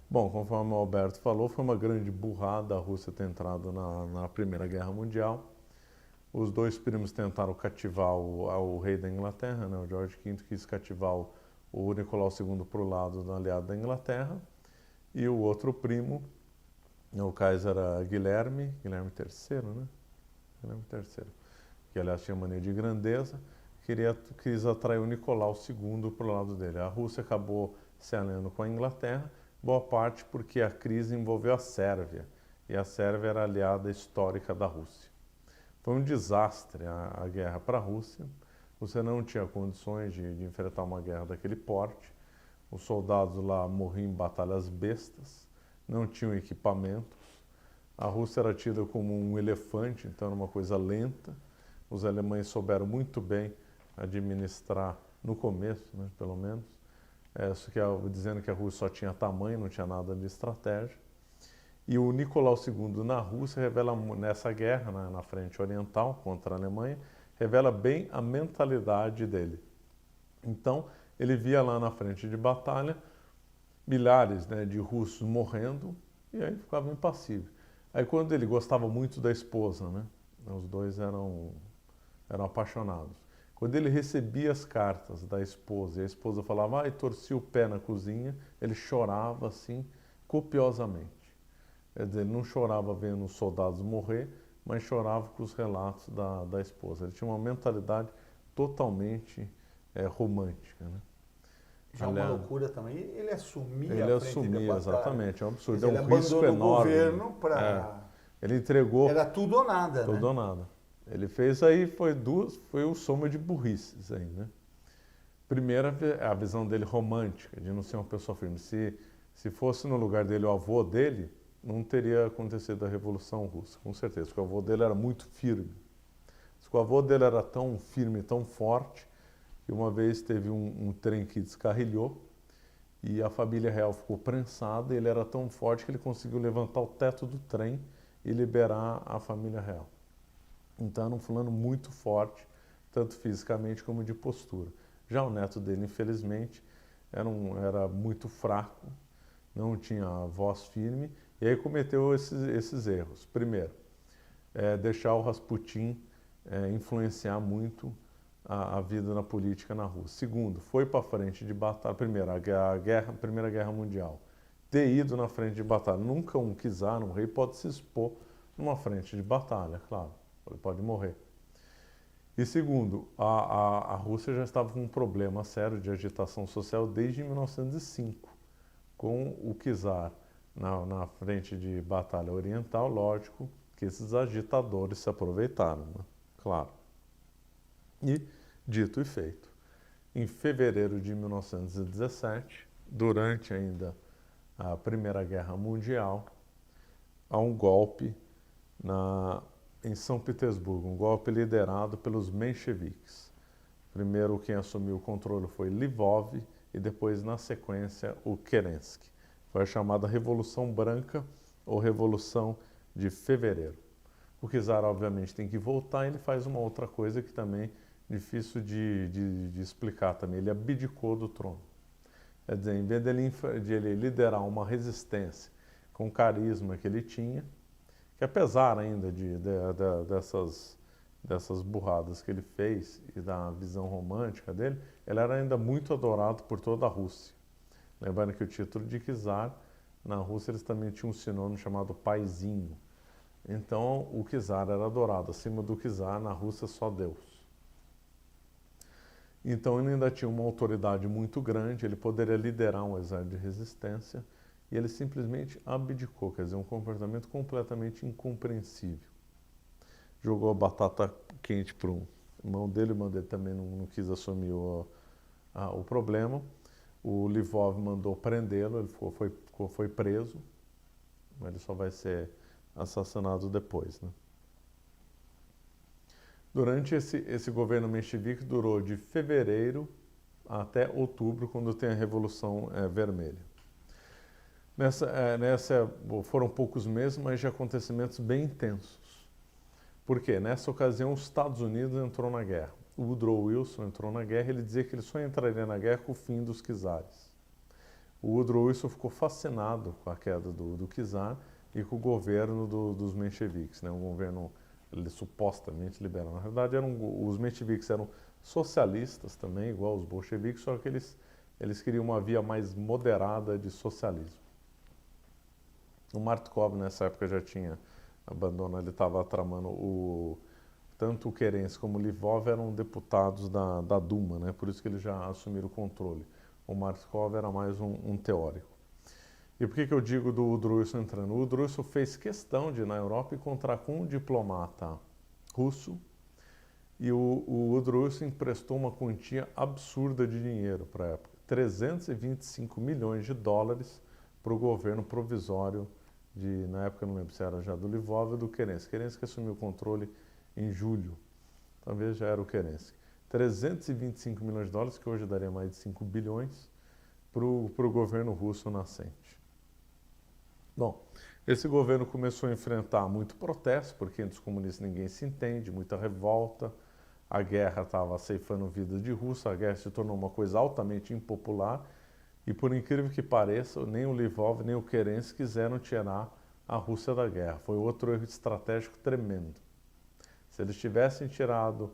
Bom, conforme o Alberto falou, foi uma grande burrada a Rússia ter entrado na Primeira Guerra Mundial. Os 2 primos tentaram cativar o rei da Inglaterra, né, o George V quis cativar o Nicolau II para o lado do aliado da Inglaterra, e o outro primo, o Kaiser Guilherme III, né? Guilherme III, que aliás tinha mania de grandeza, quis atrair o Nicolau II para o lado dele. A Rússia acabou se alinhando com a Inglaterra, boa parte porque a crise envolveu a Sérvia, e a Sérvia era aliada histórica da Rússia. Foi um desastre a guerra para a Rússia. Você não tinha condições de enfrentar uma guerra daquele porte. Os soldados lá morriam em batalhas bestas, não tinham equipamentos. A Rússia era tida como um elefante, então era uma coisa lenta. Os alemães souberam muito bem administrar, no começo, né, pelo menos, dizendo que a Rússia só tinha tamanho, não tinha nada de estratégia. E o Nicolau II na Rússia revela nessa guerra, na frente oriental contra a Alemanha, revela bem a mentalidade dele. Então, ele via lá na frente de batalha milhares, né, de russos morrendo e aí ficava impassível. Aí quando ele gostava muito da esposa, né, os dois eram apaixonados. Quando ele recebia as cartas da esposa e a esposa falava, e torcia o pé na cozinha, ele chorava assim, copiosamente. Quer dizer, ele não chorava vendo os soldados morrer, mas chorava com os relatos da esposa. Ele tinha uma mentalidade totalmente romântica, né? Já uma Aliás, loucura também. Ele assumia ele a frente da assumia, batalha. exatamente, é um absurdo, Ele é um risco abandonou o enorme. governo para... Ele entregou Era tudo ou nada, tudo né? ou nada. Ele fez aí, foi o soma de burrices aí, né? Primeiro, a visão dele romântica, de não ser uma pessoa firme. Se fosse no lugar dele o avô dele, não teria acontecido a Revolução Russa, com certeza, porque o avô dele era muito firme. O avô dele era tão firme, tão forte, que uma vez teve um trem que descarrilhou e a família real ficou prensada e ele era tão forte que ele conseguiu levantar o teto do trem e liberar a família real. Então era um fulano muito forte, tanto fisicamente como de postura. Já o neto dele, infelizmente, era muito fraco, não tinha voz firme, e aí cometeu esses erros. Primeiro, deixar o Rasputin influenciar muito a vida na política na Rússia. Segundo, foi para frente de batalha, Primeira Guerra Mundial, ter ido na frente de batalha. Nunca um czar, um rei, pode se expor numa frente de batalha, claro, ele pode morrer. E segundo, a Rússia já estava com um problema sério de agitação social desde 1905, com o czar na frente de batalha oriental, lógico que esses agitadores se aproveitaram, né? Claro. E, dito e feito, em fevereiro de 1917, durante ainda a Primeira Guerra Mundial, há um golpe em São Petersburgo, um golpe liderado pelos mencheviques. Primeiro quem assumiu o controle foi Lvov e depois, na sequência, o Kerensky. Foi a chamada Revolução Branca ou Revolução de Fevereiro. O czar, obviamente, tem que voltar e ele faz uma outra coisa que também é difícil de explicar também. Ele abdicou do trono. Quer dizer, em vez de ele liderar uma resistência com o carisma que ele tinha, que apesar ainda dessas burradas que ele fez e da visão romântica dele, ele era ainda muito adorado por toda a Rússia. Lembrando que o título de czar, na Rússia eles também tinham um sinônimo chamado paizinho. Então o czar era adorado, acima do czar na Rússia só Deus. Então ele ainda tinha uma autoridade muito grande, ele poderia liderar um exército de resistência, e ele simplesmente abdicou, quer dizer, um comportamento completamente incompreensível. Jogou a batata quente para o irmão dele também não quis assumir o problema. O Lvov mandou prendê-lo, ele foi preso, mas ele só vai ser assassinado depois, né? Durante esse governo menchevique durou de fevereiro até outubro, quando tem a Revolução Vermelha. Foram poucos meses, mas de acontecimentos bem intensos. Por quê? Nessa ocasião, os Estados Unidos entrou na guerra. O Woodrow Wilson entrou na guerra e ele dizia que ele só entraria na guerra com o fim dos czares. O Woodrow Wilson ficou fascinado com a queda do czar e com o governo dos mencheviques, né? Um governo supostamente liberal. Na verdade, os mencheviques eram socialistas também, igual os bolcheviques, só que eles queriam uma via mais moderada de socialismo. O Martkov, nessa época, já tinha abandonado, ele estava tramando tanto o Kerensky como o Lvov eram deputados da Duma, né? Por isso que eles já assumiram o controle. O Martkov era mais um teórico. E por que eu digo do Woodrow Wilson entrando? O Woodrow Wilson fez questão de ir na Europa encontrar com um diplomata russo e o Woodrow Wilson emprestou uma quantia absurda de dinheiro para a época, 325 milhões de dólares para o governo provisório na época, não lembro se era já do Lvov ou do Kerensky. Kerensky assumiu o controle em julho, talvez já era o Kerensky. 325 milhões de dólares, que hoje daria mais de 5 bilhões, para o governo russo nascente. Bom, esse governo começou a enfrentar muito protesto, porque entre os comunistas ninguém se entende, muita revolta. a guerra estava ceifando vidas de russos, a guerra se tornou uma coisa altamente impopular e, por incrível que pareça, nem o Lvov nem o Kerensky quiseram tirar a Rússia da guerra. Foi outro erro estratégico tremendo. Se eles tivessem tirado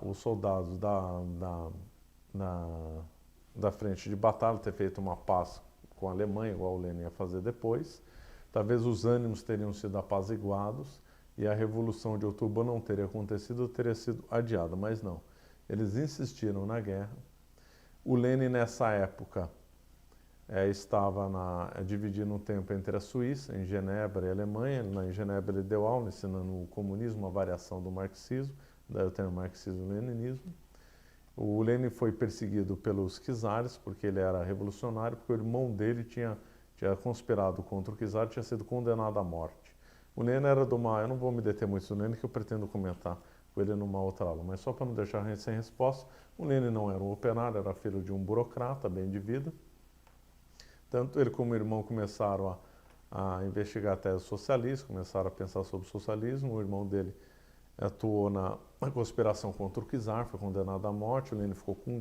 os soldados da frente de batalha, ter feito uma paz com a Alemanha, igual o Lenin ia fazer depois, talvez os ânimos teriam sido apaziguados e a Revolução de Outubro não teria acontecido, teria sido adiada, mas não. Eles insistiram na guerra. O Lenin, nessa época, estava dividindo um tempo entre a Suíça, em Genebra e a Alemanha. Em Genebra ele deu aula ensinando o comunismo, a variação do marxismo, daí eu tenho o marxismo-leninismo. O Lenin foi perseguido pelos czares, porque ele era revolucionário, porque o irmão dele tinha conspirado contra o czar e tinha sido condenado à morte. O Lenin era do mal, eu não vou me deter muito no Lenin, que eu pretendo comentar com ele numa outra aula, mas só para não deixar a gente sem resposta, o Lenin não era um operário, era filho de um burocrata, bem de vida. Tanto ele como o irmão começaram a investigar a tese socialista, começaram a pensar sobre o socialismo. O irmão dele atuou na conspiração contra o czar, foi condenado à morte. O Lenin ficou com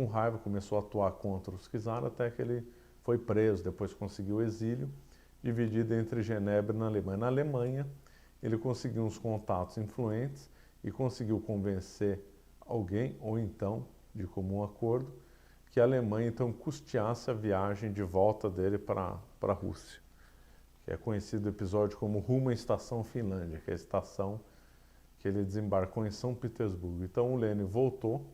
raiva, começou a atuar contra os czar, até que ele foi preso, depois conseguiu exílio, dividido entre Genebra e na Alemanha. Na Alemanha, ele conseguiu uns contatos influentes e conseguiu convencer alguém, ou então, de comum acordo, que a Alemanha então custeasse a viagem de volta dele para a Rússia, que é conhecido o episódio como Rumo à Estação Finlândia, que é a estação que ele desembarcou em São Petersburgo. Então o Lenin voltou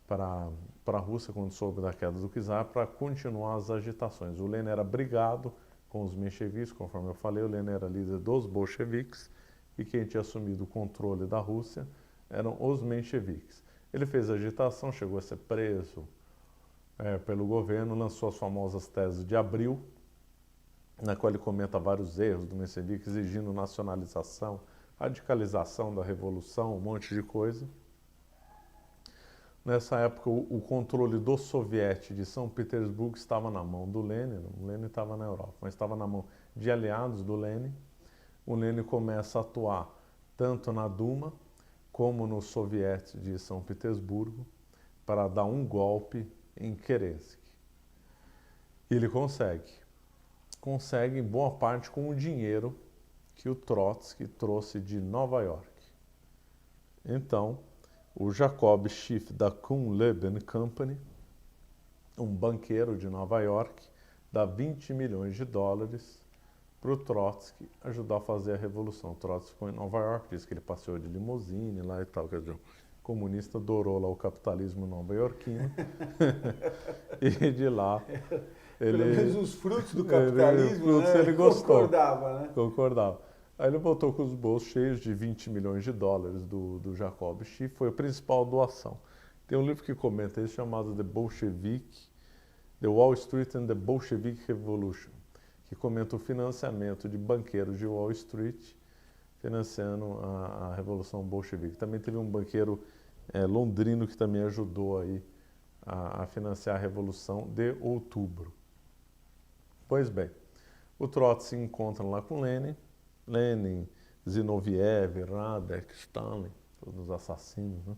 para a Rússia quando soube da queda do czar para continuar as agitações. O Lenin era brigado com os mencheviques, conforme eu falei, o Lenin era líder dos bolcheviques e quem tinha assumido o controle da Rússia eram os mencheviques. Ele fez agitação, chegou a ser preso pelo governo, lançou as famosas teses de Abril, na qual ele comenta vários erros do menchevique, exigindo nacionalização, radicalização da revolução, um monte de coisa. Nessa época, o controle do soviete de São Petersburgo estava na mão do Lenin. O Lenin estava na Europa, mas estava na mão de aliados do Lenin. O Lenin começa a atuar tanto na Duma como no soviete de São Petersburgo para dar um golpe em Kerensky. E ele consegue em boa parte com o dinheiro que o Trotsky trouxe de Nova York. Então, o Jacob Schiff da Kuhn-Leben Company, um banqueiro de Nova York, dá 20 milhões de dólares para o Trotsky ajudar a fazer a revolução. O Trotsky foi em Nova York, disse que ele passeou de limusine lá e tal, quer dizer, o comunista adorou lá o capitalismo nova-iorquino e de lá pelo menos os frutos do capitalismo, ele gostou. Concordava, né? Concordava. Aí ele voltou com os bolsos cheios de 20 milhões de dólares do Jacob Schiff, foi a principal doação. Tem um livro que comenta isso chamado The Wall Street and the Bolshevik Revolution, que comenta o financiamento de banqueiros de Wall Street financiando a Revolução Bolchevique. Também teve um banqueiro londrino que também ajudou aí a financiar a Revolução de Outubro. Pois bem, o Trotsky se encontra lá com Lenin, Zinoviev, Radek, Stalin, todos os assassinos, né?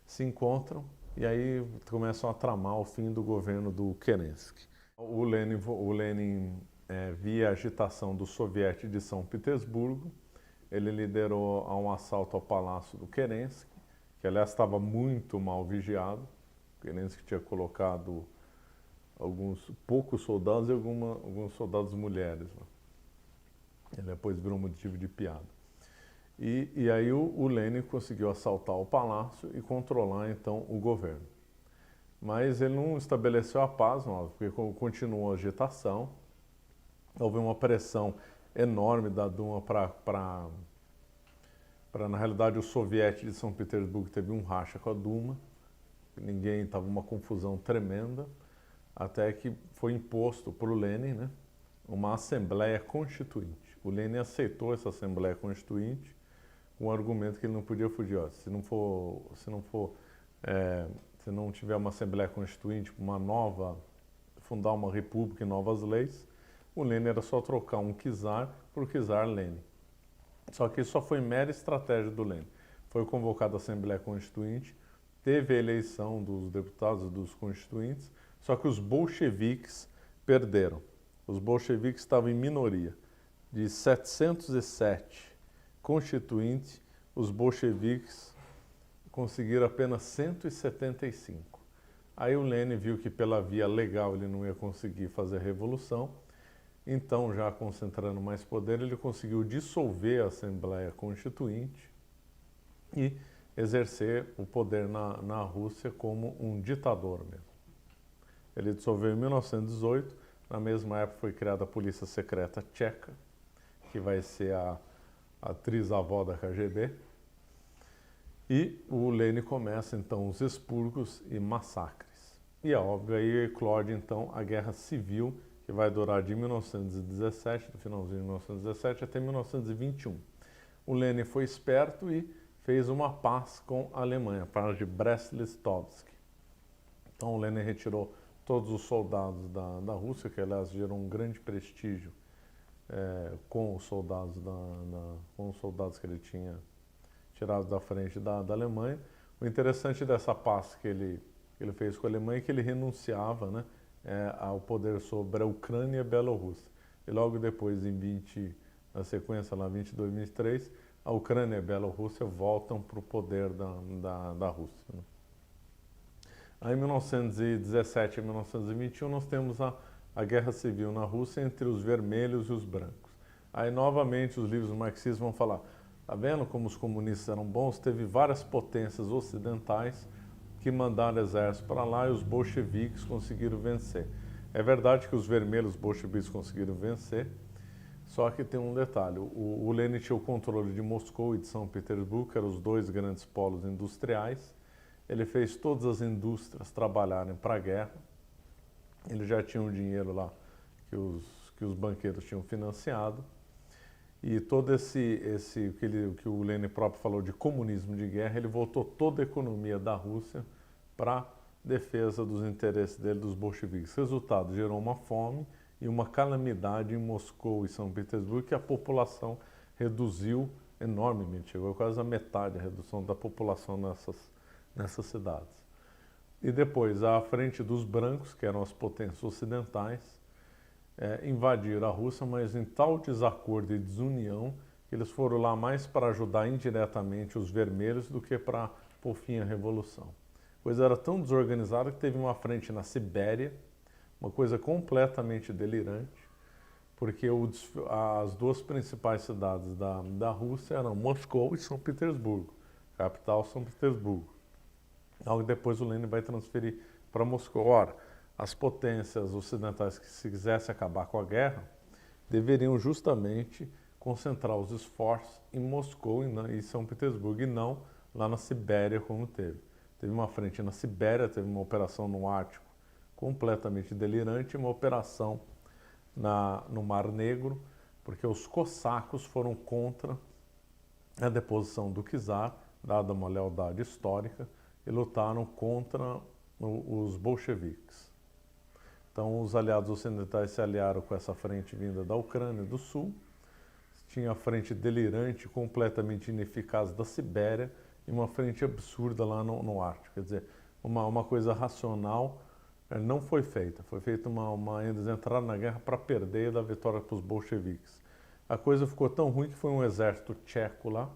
Se encontram e aí começam a tramar o fim do governo do Kerensky. O Lenin via a agitação do soviete de São Petersburgo, ele liderou um assalto ao palácio do Kerensky, que aliás estava muito mal vigiado. O Kerensky tinha colocado poucos soldados e alguns soldados mulheres lá. Ele depois virou motivo de piada. E aí o Lenin conseguiu assaltar o palácio e controlar então o governo. Mas ele não estabeleceu a paz, não, porque continuou a agitação. Houve uma pressão enorme da Duma para na realidade o soviete de São Petersburgo teve um racha com a Duma, estava uma confusão tremenda, até que foi imposto por Lenin, né, uma Assembleia Constituinte. O Lenin aceitou essa Assembleia Constituinte com o argumento que ele não podia fugir. Ó, se não tiver uma Assembleia Constituinte, fundar uma república e novas leis, o Lenin era só trocar um czar por czar Lenin. Só que isso só foi mera estratégia do Lenin. foi convocada a Assembleia Constituinte, teve a eleição dos deputados e dos constituintes, só que os bolcheviques perderam. Os bolcheviques estavam em minoria. De 707 constituintes, os bolcheviques conseguiram apenas 175. Aí o Lenin viu que pela via legal ele não ia conseguir fazer revolução, então, já concentrando mais poder, ele conseguiu dissolver a Assembleia Constituinte e exercer o poder na Rússia como um ditador mesmo. Ele dissolveu em 1918, na mesma época foi criada a Polícia Secreta Tcheca, que vai ser a atriz-avó da KGB, e o Lenin começa então os expurgos e massacres. E é óbvio, aí eclode então a Guerra Civil, que vai durar de 1917, do finalzinho de 1917 até 1921. O Lenin foi esperto e fez uma paz com a Alemanha, a paz de Brest-Litovsk. Então o Lenin retirou todos os soldados da Rússia, que aliás gerou um grande prestígio com os soldados que ele tinha tirado da frente da Alemanha. O interessante dessa paz que ele fez com a Alemanha é que ele renunciava, né, ao poder sobre a Ucrânia e a Bielorrússia. E logo depois, na sequência, lá 22, 23, a Ucrânia e a Bielorrússia voltam para o poder da Rússia, né? Aí, em 1917 e 1921, nós temos a Guerra Civil na Rússia entre os vermelhos e os brancos. Aí, novamente, os livros marxistas vão falar, tá vendo como os comunistas eram bons? Teve várias potências ocidentais que mandaram exército para lá e os bolcheviques conseguiram vencer. É verdade que os vermelhos bolcheviques conseguiram vencer, só que tem um detalhe, o Lenin tinha o controle de Moscou e de São Petersburgo, que eram os dois grandes polos industriais. Ele fez todas as indústrias trabalharem para a guerra, ele já tinha um dinheiro lá que os banqueiros tinham financiado, e todo que o Lenin próprio falou de comunismo de guerra, ele voltou toda a economia da Rússia para defesa dos interesses dele, dos bolcheviques. Resultado, gerou uma fome e uma calamidade em Moscou e São Petersburgo, que a população reduziu enormemente, chegou a quase a metade a redução da população nessas cidades. E depois, à frente dos brancos, que eram as potências ocidentais, invadiram a Rússia, mas em tal desacordo e desunião que eles foram lá mais para ajudar indiretamente os vermelhos do que para pôr fim à revolução. A coisa era tão desorganizada que teve uma frente na Sibéria, uma coisa completamente delirante, porque as duas principais cidades da Rússia eram Moscou e São Petersburgo, capital São Petersburgo. Logo depois o Lenin vai transferir para Moscou. Ora, as potências ocidentais que se quisessem acabar com a guerra deveriam justamente concentrar os esforços em Moscou e São Petersburgo e não lá na Sibéria como teve. Teve uma frente na Sibéria, teve uma operação no Ártico completamente delirante, uma operação no Mar Negro, porque os cossacos foram contra a deposição do czar, dada uma lealdade histórica, e lutaram contra os bolcheviques. Então, os aliados ocidentais se aliaram com essa frente vinda da Ucrânia do Sul, tinha a frente delirante, completamente ineficaz da Sibéria e uma frente absurda lá no Ártico. Quer dizer, uma coisa racional não foi feita. Foi feita eles entraram na guerra para perder e dar vitória para os bolcheviques. A coisa ficou tão ruim que foi um exército tcheco lá,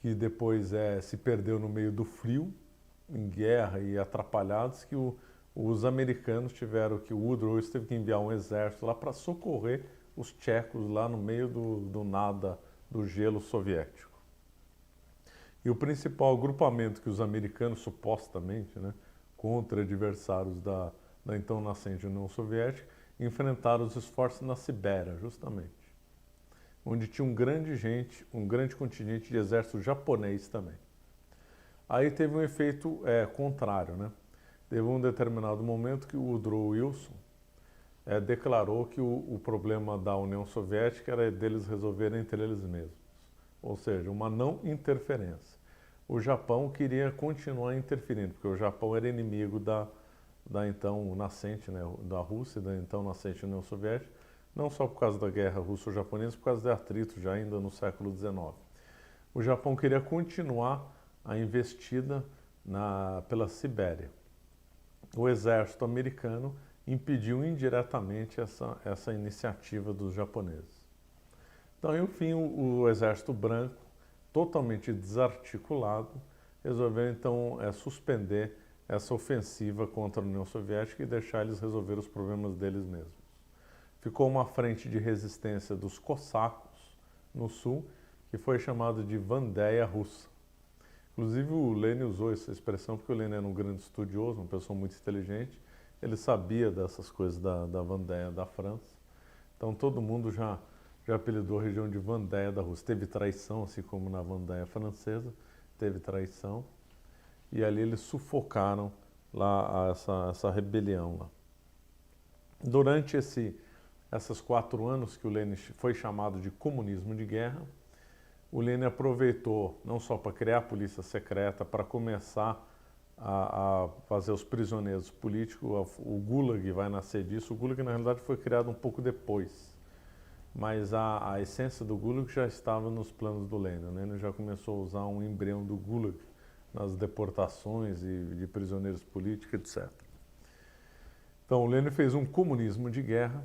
que depois se perdeu no meio do frio, em guerra e atrapalhados, que os americanos o Woodrow Wilson teve que enviar um exército lá para socorrer os tchecos lá no meio do nada, do gelo soviético. E o principal agrupamento que os americanos, supostamente, né, contra adversários da então nascente União Soviética, enfrentaram os esforços na Sibéria, justamente, onde tinha um grande contingente de exército japonês também. Aí teve um efeito contrário, né? Teve um determinado momento que o Woodrow Wilson declarou que o problema da União Soviética era deles resolverem entre eles mesmos, ou seja, uma não interferência. O Japão queria continuar interferindo, porque o Japão era inimigo da então nascente, né, da Rússia, da então nascente União Soviética, não só por causa da guerra russo-japonesa, por causa de atrito já ainda no século XIX. o Japão queria continuar a investida pela Sibéria. O exército americano impediu indiretamente essa iniciativa dos japoneses. Então, enfim, o exército branco, totalmente desarticulado, resolveu então suspender essa ofensiva contra a União Soviética e deixar eles resolver os problemas deles mesmos. Ficou uma frente de resistência dos cossacos no sul, que foi chamado de Vandeia Russa. Inclusive o Lenin usou essa expressão porque o Lenin era um grande estudioso, uma pessoa muito inteligente, ele sabia dessas coisas da Vandeia da França, então todo mundo já apelidou a região de Vandeia da Rússia. Teve traição, assim como na Vandeia francesa, teve traição, e ali eles sufocaram lá essa rebelião lá. Durante esses 4 anos que o Lenin foi chamado de comunismo de guerra, o Lenin aproveitou não só para criar a polícia secreta, para começar a fazer os prisioneiros políticos, o Gulag vai nascer disso. O Gulag, na realidade, foi criado um pouco depois, mas a essência do Gulag já estava nos planos do Lenin. O Lenin já começou a usar um embrião do Gulag nas deportações de prisioneiros políticos, etc. Então, o Lenin fez um comunismo de guerra,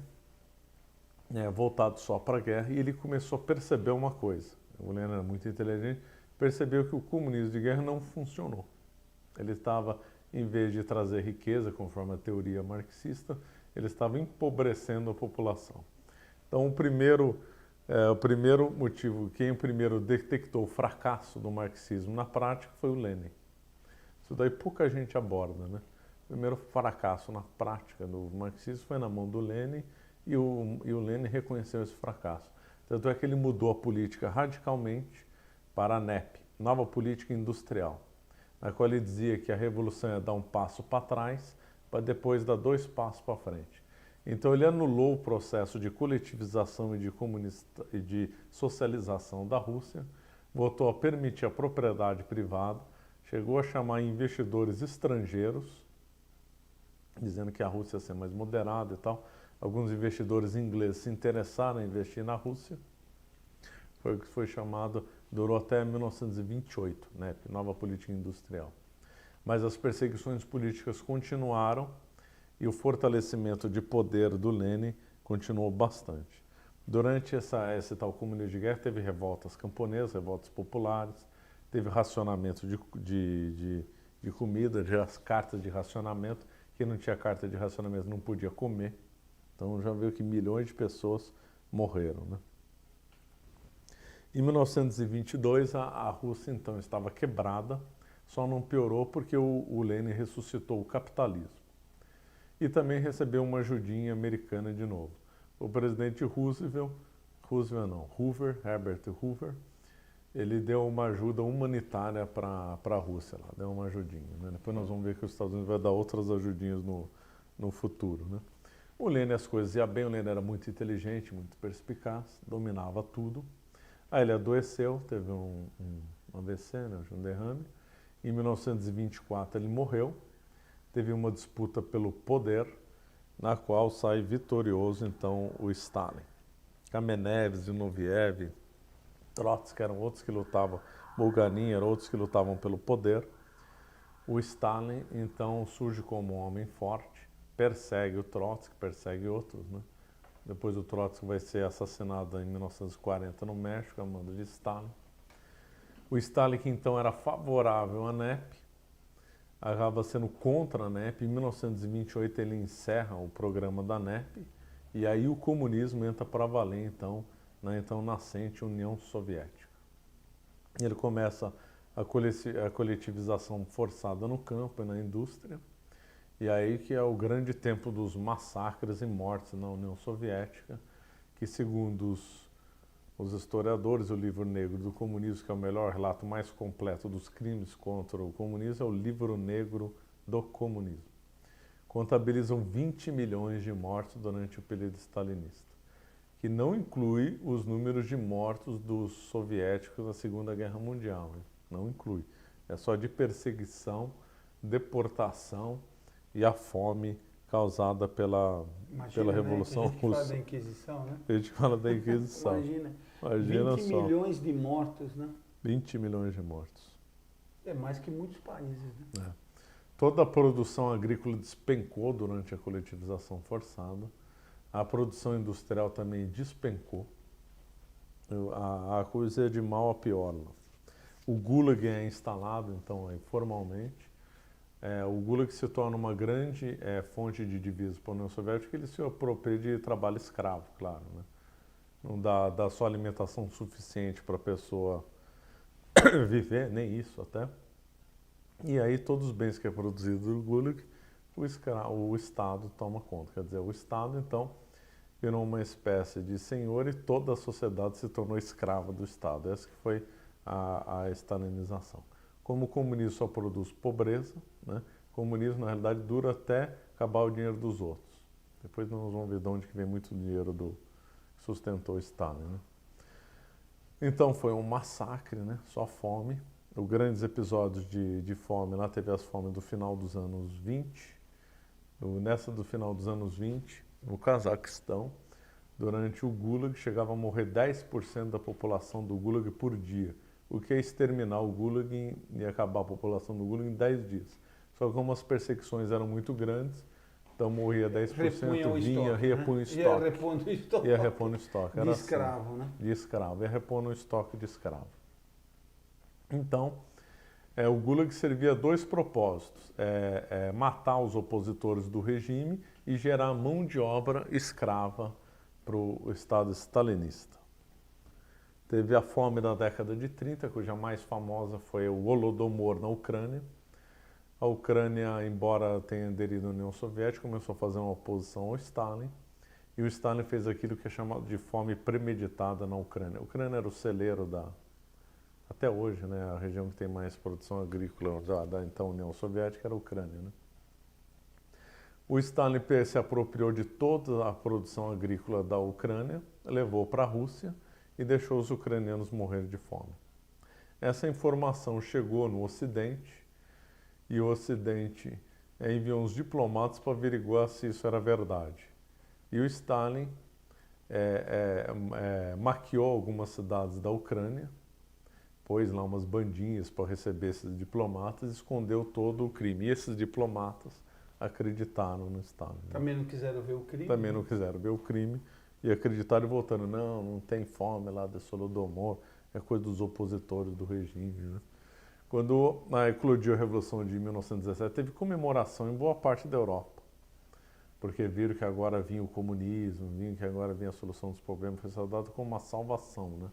voltado só para a guerra, e ele começou a perceber uma coisa. O Lenin era muito inteligente, percebeu que o comunismo de guerra não funcionou. Ele estava, em vez de trazer riqueza, conforme a teoria marxista, ele estava empobrecendo a população. Então, o primeiro motivo, quem primeiro detectou o fracasso do marxismo na prática foi o Lenin. Isso daí pouca gente aborda, né? O primeiro fracasso na prática do marxismo foi na mão do Lenin, e o Lenin reconheceu esse fracasso. Tanto é que ele mudou a política radicalmente para a NEP, Nova Política Industrial, na qual ele dizia que a revolução ia dar um passo para trás, para depois dar 2 passos para frente. Então ele anulou o processo de coletivização e de socialização da Rússia, voltou a permitir a propriedade privada, chegou a chamar investidores estrangeiros, dizendo que a Rússia ia ser mais moderada e tal. Alguns investidores ingleses se interessaram em investir na Rússia. Foi o que foi chamado, durou até 1928, né, Nova Política Industrial. Mas as perseguições políticas continuaram e o fortalecimento de poder do Lenin continuou bastante. Durante esse tal comunismo de guerra, teve revoltas camponesas, revoltas populares, teve racionamento de comida, as cartas de racionamento. Quem não tinha carta de racionamento não podia comer. Então já viu que milhões de pessoas morreram, né? Em 1922, a Rússia então estava quebrada, só não piorou porque o Lenin ressuscitou o capitalismo. E também recebeu uma ajudinha americana de novo. O presidente Herbert Hoover, ele deu uma ajuda humanitária para a Rússia, lá, deu uma ajudinha, né? Depois nós vamos ver que os Estados Unidos vai dar outras ajudinhas no futuro, né? O Lenin, as coisas iam bem, o Lenin era muito inteligente, muito perspicaz, dominava tudo. Aí ele adoeceu, teve um AVC, né, um derrame. Em 1924 ele morreu, teve uma disputa pelo poder, na qual sai vitorioso então o Stalin. Kamenev, Zinoviev, Trotsky eram outros que lutavam, Bulgarin eram outros que lutavam pelo poder. O Stalin então surge como um homem forte, persegue o Trotsky, persegue outros, né? Depois o Trotsky vai ser assassinado em 1940 no México, a mando de Stalin. O Stalin, que então era favorável à NEP, acaba sendo contra a NEP. Em 1928 ele encerra o programa da NEP e aí o comunismo entra para valer então na então nascente União Soviética. Ele começa a coletivização forçada no campo e na indústria. E aí que é o grande tempo dos massacres e mortes na União Soviética, que segundo os historiadores, o Livro Negro do Comunismo, que é o melhor relato mais completo dos crimes contra o comunismo, é o Livro Negro do Comunismo. Contabilizam 20 milhões de mortos durante o período stalinista, que não inclui os números de mortos dos soviéticos na Segunda Guerra Mundial, hein? Não inclui. É só de perseguição, deportação e a fome causada pela Revolução Russa. A gente fala da Inquisição, né? A gente fala da Inquisição. Imagina 20 milhões de mortos, né? 20 milhões de mortos. É mais que muitos países, né? É. Toda a produção agrícola despencou durante a coletivização forçada. A produção industrial também despencou. A coisa é de mal a pior lá. O Gulag é instalado, então, aí, formalmente. O Gulag se torna uma grande fonte de divisas para a União Soviética, ele se apropria de trabalho escravo, claro, né? Não dá só alimentação suficiente para a pessoa viver, nem isso até. E aí todos os bens que é produzido no Gulag, o Estado toma conta. Quer dizer, o Estado, então, virou uma espécie de senhor e toda a sociedade se tornou escrava do Estado. Essa que foi a stalinização. Como o comunismo só produz pobreza, né, o comunismo, na realidade, dura até acabar o dinheiro dos outros. Depois nós vamos ver de onde que vem muito dinheiro que sustentou Stalin, né? Então foi um massacre, né, só fome. Os grandes episódios de fome, lá teve as fomes do final dos anos 20. Nessa do final dos anos 20, no Cazaquistão, durante o Gulag, chegava a morrer 10% da população do Gulag por dia. O que é exterminar o Gulag e acabar a população do Gulag em 10 dias. Só que como as perseguições eram muito grandes, então morria 10%, vinha, repunha o estoque. Ia repondo o estoque. De escravo, né? De escravo. Ia repondo o estoque de escravo. Então, o Gulag servia a dois propósitos. Matar os opositores do regime e gerar mão de obra escrava para o Estado stalinista. Teve a fome da década de 30, cuja mais famosa foi o Holodomor na Ucrânia. A Ucrânia, embora tenha aderido à União Soviética, começou a fazer uma oposição ao Stalin. E o Stalin fez aquilo que é chamado de fome premeditada na Ucrânia. A Ucrânia era o celeiro até hoje, né, a região que tem mais produção agrícola da então União Soviética era a Ucrânia, né? O Stalin se apropriou de toda a produção agrícola da Ucrânia, levou para a Rússia e deixou os ucranianos morrer de fome. Essa informação chegou no Ocidente e o Ocidente enviou uns diplomatas para averiguar se isso era verdade. E o Stalin maquiou algumas cidades da Ucrânia, pôs lá umas bandinhas para receber esses diplomatas e escondeu todo o crime. E esses diplomatas acreditaram no Stalin. Né? Também não quiseram ver o crime? Também não quiseram ver o crime e acreditaram e voltando. Não tem fome lá de Holodomor, é coisa dos opositores do regime. Né? Quando eclodiu a Revolução de 1917, teve comemoração em boa parte da Europa, porque viram que agora vinha o comunismo, viram que agora vinha a solução dos problemas, foi saudado como uma salvação, né?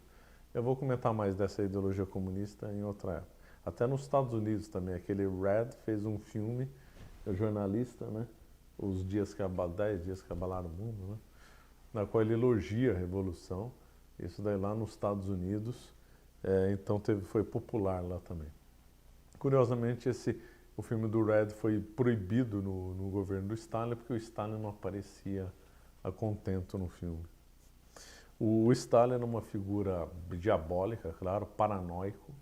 Eu vou comentar mais dessa ideologia comunista em outra época. Até nos Estados Unidos também, aquele Red fez um filme, é jornalista, né? 10 dias que abalaram o mundo, né? Na qual ele elogia a Revolução, isso daí lá nos Estados Unidos, então foi popular lá também. Curiosamente, o filme do Red foi proibido no governo do Stalin, porque o Stalin não aparecia a contento no filme. O Stalin era uma figura diabólica, claro, paranoico,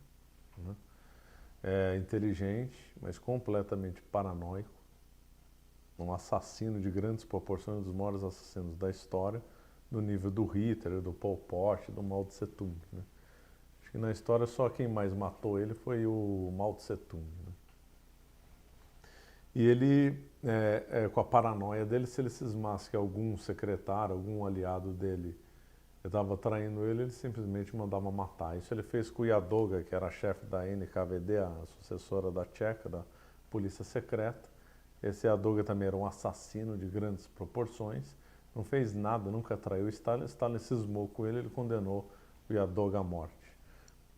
né? Inteligente, mas completamente paranoico, um assassino de grandes proporções, dos maiores assassinos da história, no nível do Hitler, do Pol Pot, do Mao Tse Tung. Né? Acho que na história só quem mais matou ele foi o Mao Tse Tung. Né? E ele, com a paranoia dele, se ele cismasse que algum secretário, algum aliado dele estava traindo ele simplesmente mandava matar. Isso ele fez com o Yadoga, que era a chefe da NKVD, a sucessora da Tcheca, da polícia secreta. Esse Yadoga também era um assassino de grandes proporções, não fez nada, nunca traiu Stalin. Stalin cismou com ele condenou o Yadoga à morte.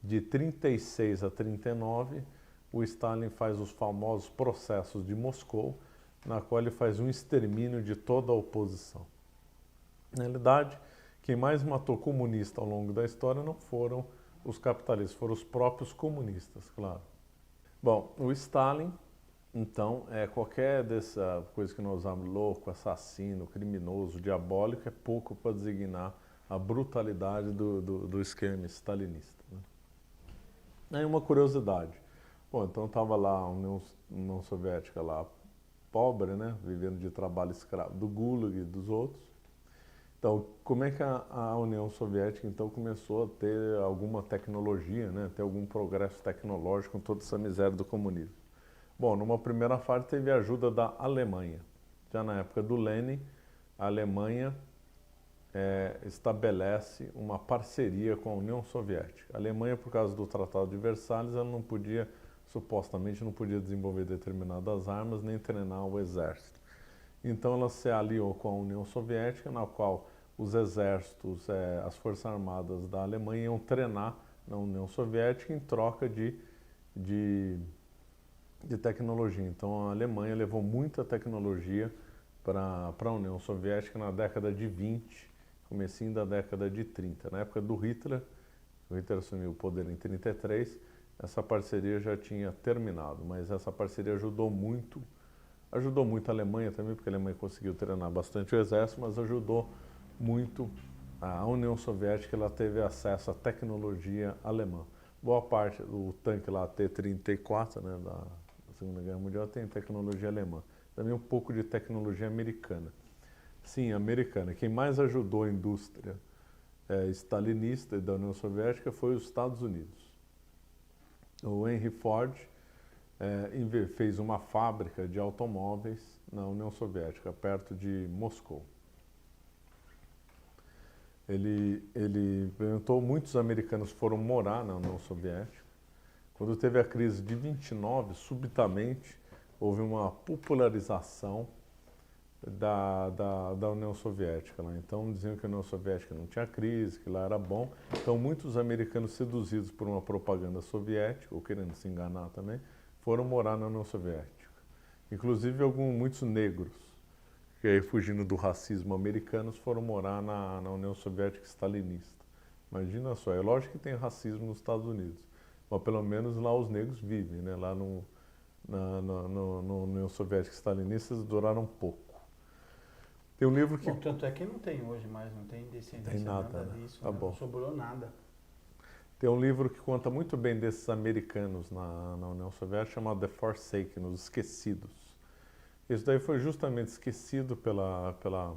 De 36 a 39, o Stalin faz os famosos processos de Moscou, na qual ele faz um extermínio de toda a oposição. Na realidade, quem mais matou comunista ao longo da história não foram os capitalistas, foram os próprios comunistas, claro. Bom, o Stalin, então, qualquer dessa coisa que nós usamos, louco, assassino, criminoso, diabólico, é pouco para designar a brutalidade do esquema stalinista. Né? Aí uma curiosidade. Bom, então estava lá a União Soviética lá, pobre, né, vivendo de trabalho escravo do Gulag e dos outros. Então, como é que a União Soviética então começou a ter alguma tecnologia, né, ter algum progresso tecnológico com toda essa miséria do comunismo? Bom, numa primeira fase teve a ajuda da Alemanha. Já na época do Lenin, a Alemanha estabelece uma parceria com a União Soviética. A Alemanha, por causa do Tratado de Versalhes, ela não podia, supostamente, não podia desenvolver determinadas armas nem treinar o exército. Então ela se aliou com a União Soviética, na qual os exércitos, as forças armadas da Alemanha iam treinar na União Soviética em troca de tecnologia. Então a Alemanha levou muita tecnologia para a União Soviética na década de 20, comecinho da década de 30. Na época do Hitler, o Hitler assumiu o poder em 33, essa parceria já tinha terminado, mas essa parceria ajudou muito a Alemanha também, porque a Alemanha conseguiu treinar bastante o exército, mas ajudou muito a União Soviética, ela teve acesso à tecnologia alemã. Boa parte do tanque lá T-34, né, da Segunda Guerra Mundial, tem tecnologia alemã. Também um pouco de tecnologia americana. Sim, americana. Quem mais ajudou a indústria stalinista e da União Soviética foi os Estados Unidos. O Henry Ford fez uma fábrica de automóveis na União Soviética, perto de Moscou. Ele implementou, muitos americanos foram morar na União Soviética. Quando teve a crise de 29, subitamente houve uma popularização da União Soviética lá. Então diziam que a União Soviética não tinha crise, que lá era bom. Então muitos americanos seduzidos por uma propaganda soviética, ou querendo se enganar também, foram morar na União Soviética. Inclusive muitos negros, que aí fugindo do racismo americano, foram morar na União Soviética stalinista. Imagina só, é lógico que tem racismo nos Estados Unidos, mas pelo menos lá os negros vivem, né? Lá na União Soviética stalinista eles duraram pouco. Tem um livro que... Bom, tanto é que não tem hoje mais, não tem descendência, tem nada, né? disso, Tá né? bom. Não sobrou nada. Tem um livro que conta muito bem desses americanos na União Soviética, chamado The Forsaken, Os Esquecidos. Isso daí foi justamente esquecido pela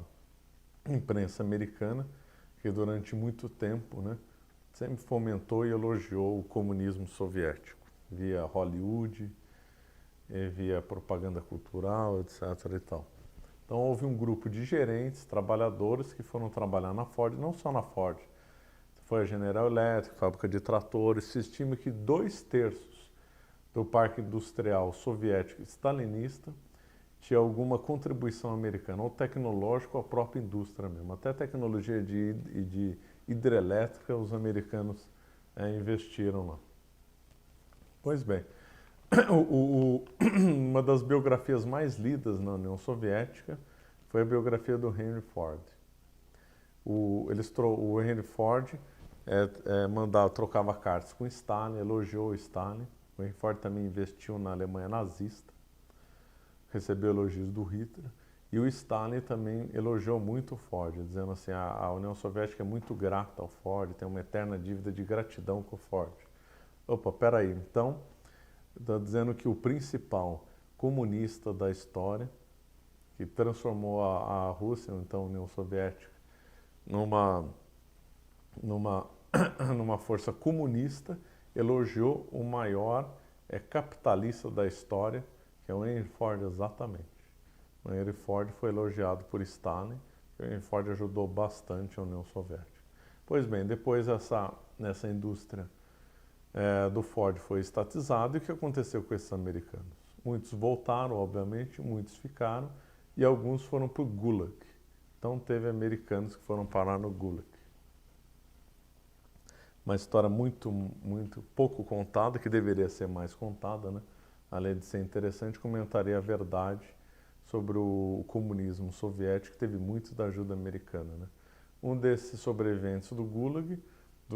imprensa americana, que durante muito tempo, né, sempre fomentou e elogiou o comunismo soviético, via Hollywood, via propaganda cultural, etc. e tal. Então houve um grupo de gerentes, trabalhadores que foram trabalhar na Ford, não só na Ford, foi a General Electric, fábrica de tratores. Se estima que 2/3 do parque industrial soviético stalinista tinha alguma contribuição americana, ou tecnológica, ou a própria indústria mesmo. Até tecnologia de hidrelétrica os americanos investiram lá. Pois bem, uma das biografias mais lidas na União Soviética foi a biografia do Henry Ford. O Henry Ford trocava cartas com Stalin, elogiou Stalin. O Henry Ford também investiu na Alemanha nazista, recebeu elogios do Hitler. E o Stalin também elogiou muito o Ford, dizendo assim, a União Soviética é muito grata ao Ford, tem uma eterna dívida de gratidão com o Ford. Opa, peraí, então, está dizendo que o principal comunista da história, que transformou a Rússia, então a União Soviética, numa força comunista, elogiou o maior capitalista da história, que é o Henry Ford, exatamente. O Henry Ford foi elogiado por Stalin, e o Henry Ford ajudou bastante a União Soviética. Pois bem, depois nessa indústria do Ford foi estatizada, e o que aconteceu com esses americanos? Muitos voltaram, obviamente, muitos ficaram, e alguns foram para o Gulag. Então teve americanos que foram parar no Gulag. Uma história muito, muito pouco contada, que deveria ser mais contada, né? Além de ser interessante, comentaria a verdade sobre o comunismo soviético, que teve muito da ajuda americana, né? Um desses sobreviventes do Gulag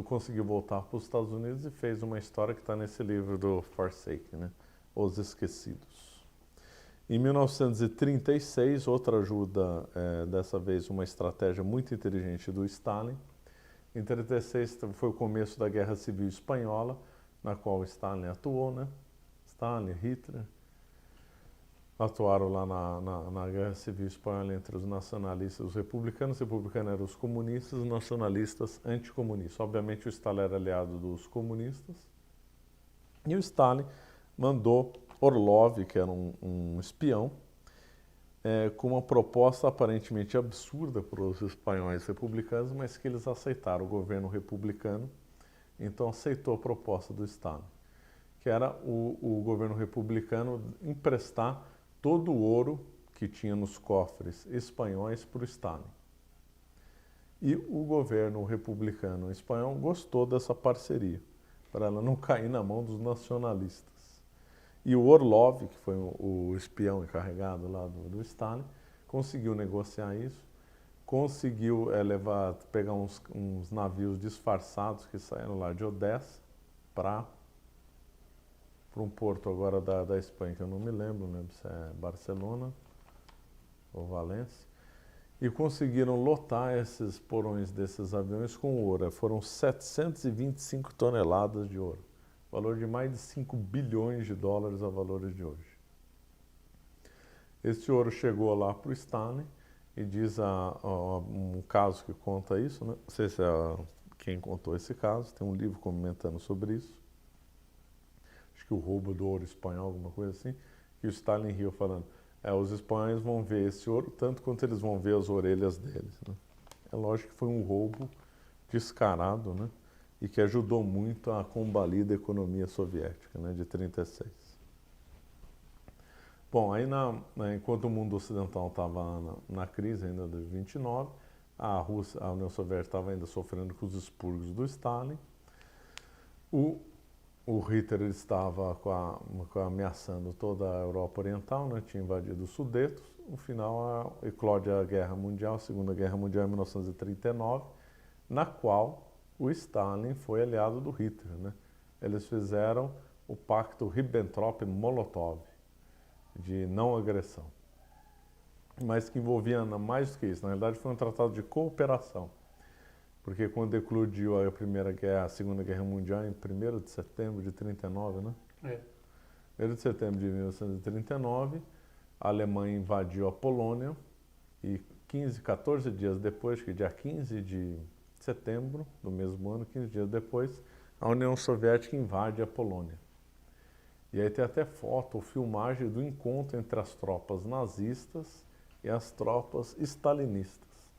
conseguiu voltar para os Estados Unidos e fez uma história que está nesse livro do Forsaken, né? Os Esquecidos. Em 1936, outra ajuda, dessa vez uma estratégia muito inteligente do Stalin. Em 1936 foi o começo da Guerra Civil Espanhola, na qual Stalin atuou, né? Stalin, Hitler. atuaram lá na Guerra Civil Espanhola entre os nacionalistas e os republicanos. Os republicanos eram os comunistas, os nacionalistas anticomunistas. Obviamente o Stalin era aliado dos comunistas. E o Stalin mandou Orlov, que era um espião, com uma proposta aparentemente absurda para os espanhóis republicanos, mas que eles aceitaram. O governo republicano então aceitou a proposta do Stalin, que era o governo republicano emprestar todo o ouro que tinha nos cofres espanhóis para o Stalin. E o governo republicano espanhol gostou dessa parceria, para ela não cair na mão dos nacionalistas. E o Orlov, que foi o espião encarregado lá do Stalin, conseguiu negociar isso, conseguiu pegar uns navios disfarçados que saíram lá de Odessa para um porto agora da Espanha, que eu não me lembro se é Barcelona ou Valência, e conseguiram lotar esses porões desses aviões com ouro. Foram 725 toneladas de ouro, valor de mais de 5 bilhões de dólares a valores de hoje. Esse ouro chegou lá para o Stalin e diz um caso que conta isso, né? Não sei se é quem contou esse caso, tem um livro comentando sobre isso. Acho que o roubo do ouro espanhol, alguma coisa assim, que o Stalin riu falando, os espanhóis vão ver esse ouro tanto quanto eles vão ver as orelhas deles, né? É lógico que foi um roubo descarado, né? E que ajudou muito a combater a economia soviética, né, de 1936. Bom, aí enquanto o mundo ocidental estava na crise ainda de 29, a União Soviética estava ainda sofrendo com os expurgos do Stalin. O Hitler estava ameaçando toda a Europa Oriental, né, tinha invadido os Sudetos. No final, eclode a Guerra Mundial, a Segunda Guerra Mundial em 1939, na qual o Stalin foi aliado do Hitler, né? Eles fizeram o pacto Ribbentrop-Molotov, de não agressão, mas que envolvia mais do que isso. Na realidade, foi um tratado de cooperação, porque quando eclodiu a Segunda Guerra Mundial, em 1º de setembro de 1939, né? 1º de setembro de 1939, a Alemanha invadiu a Polônia e 14 dias depois, que dia 15 de setembro do mesmo ano, 15 dias depois, a União Soviética invade a Polônia. E aí tem até foto ou filmagem do encontro entre as tropas nazistas e as tropas stalinistas,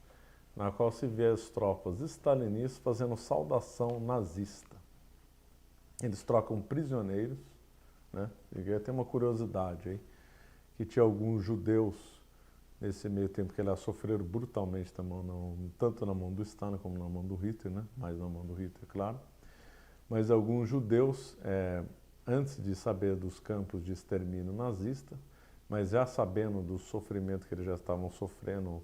na qual se vê as tropas stalinistas fazendo saudação nazista. Eles trocam prisioneiros, né? E tem uma curiosidade aí, que tinha alguns judeus nesse meio tempo que eles sofreram brutalmente tanto na mão do Stalin como na mão do Hitler, né? Mais na mão do Hitler, claro. Mas alguns judeus, antes de saber dos campos de extermínio nazista, mas já sabendo do sofrimento que eles já estavam sofrendo,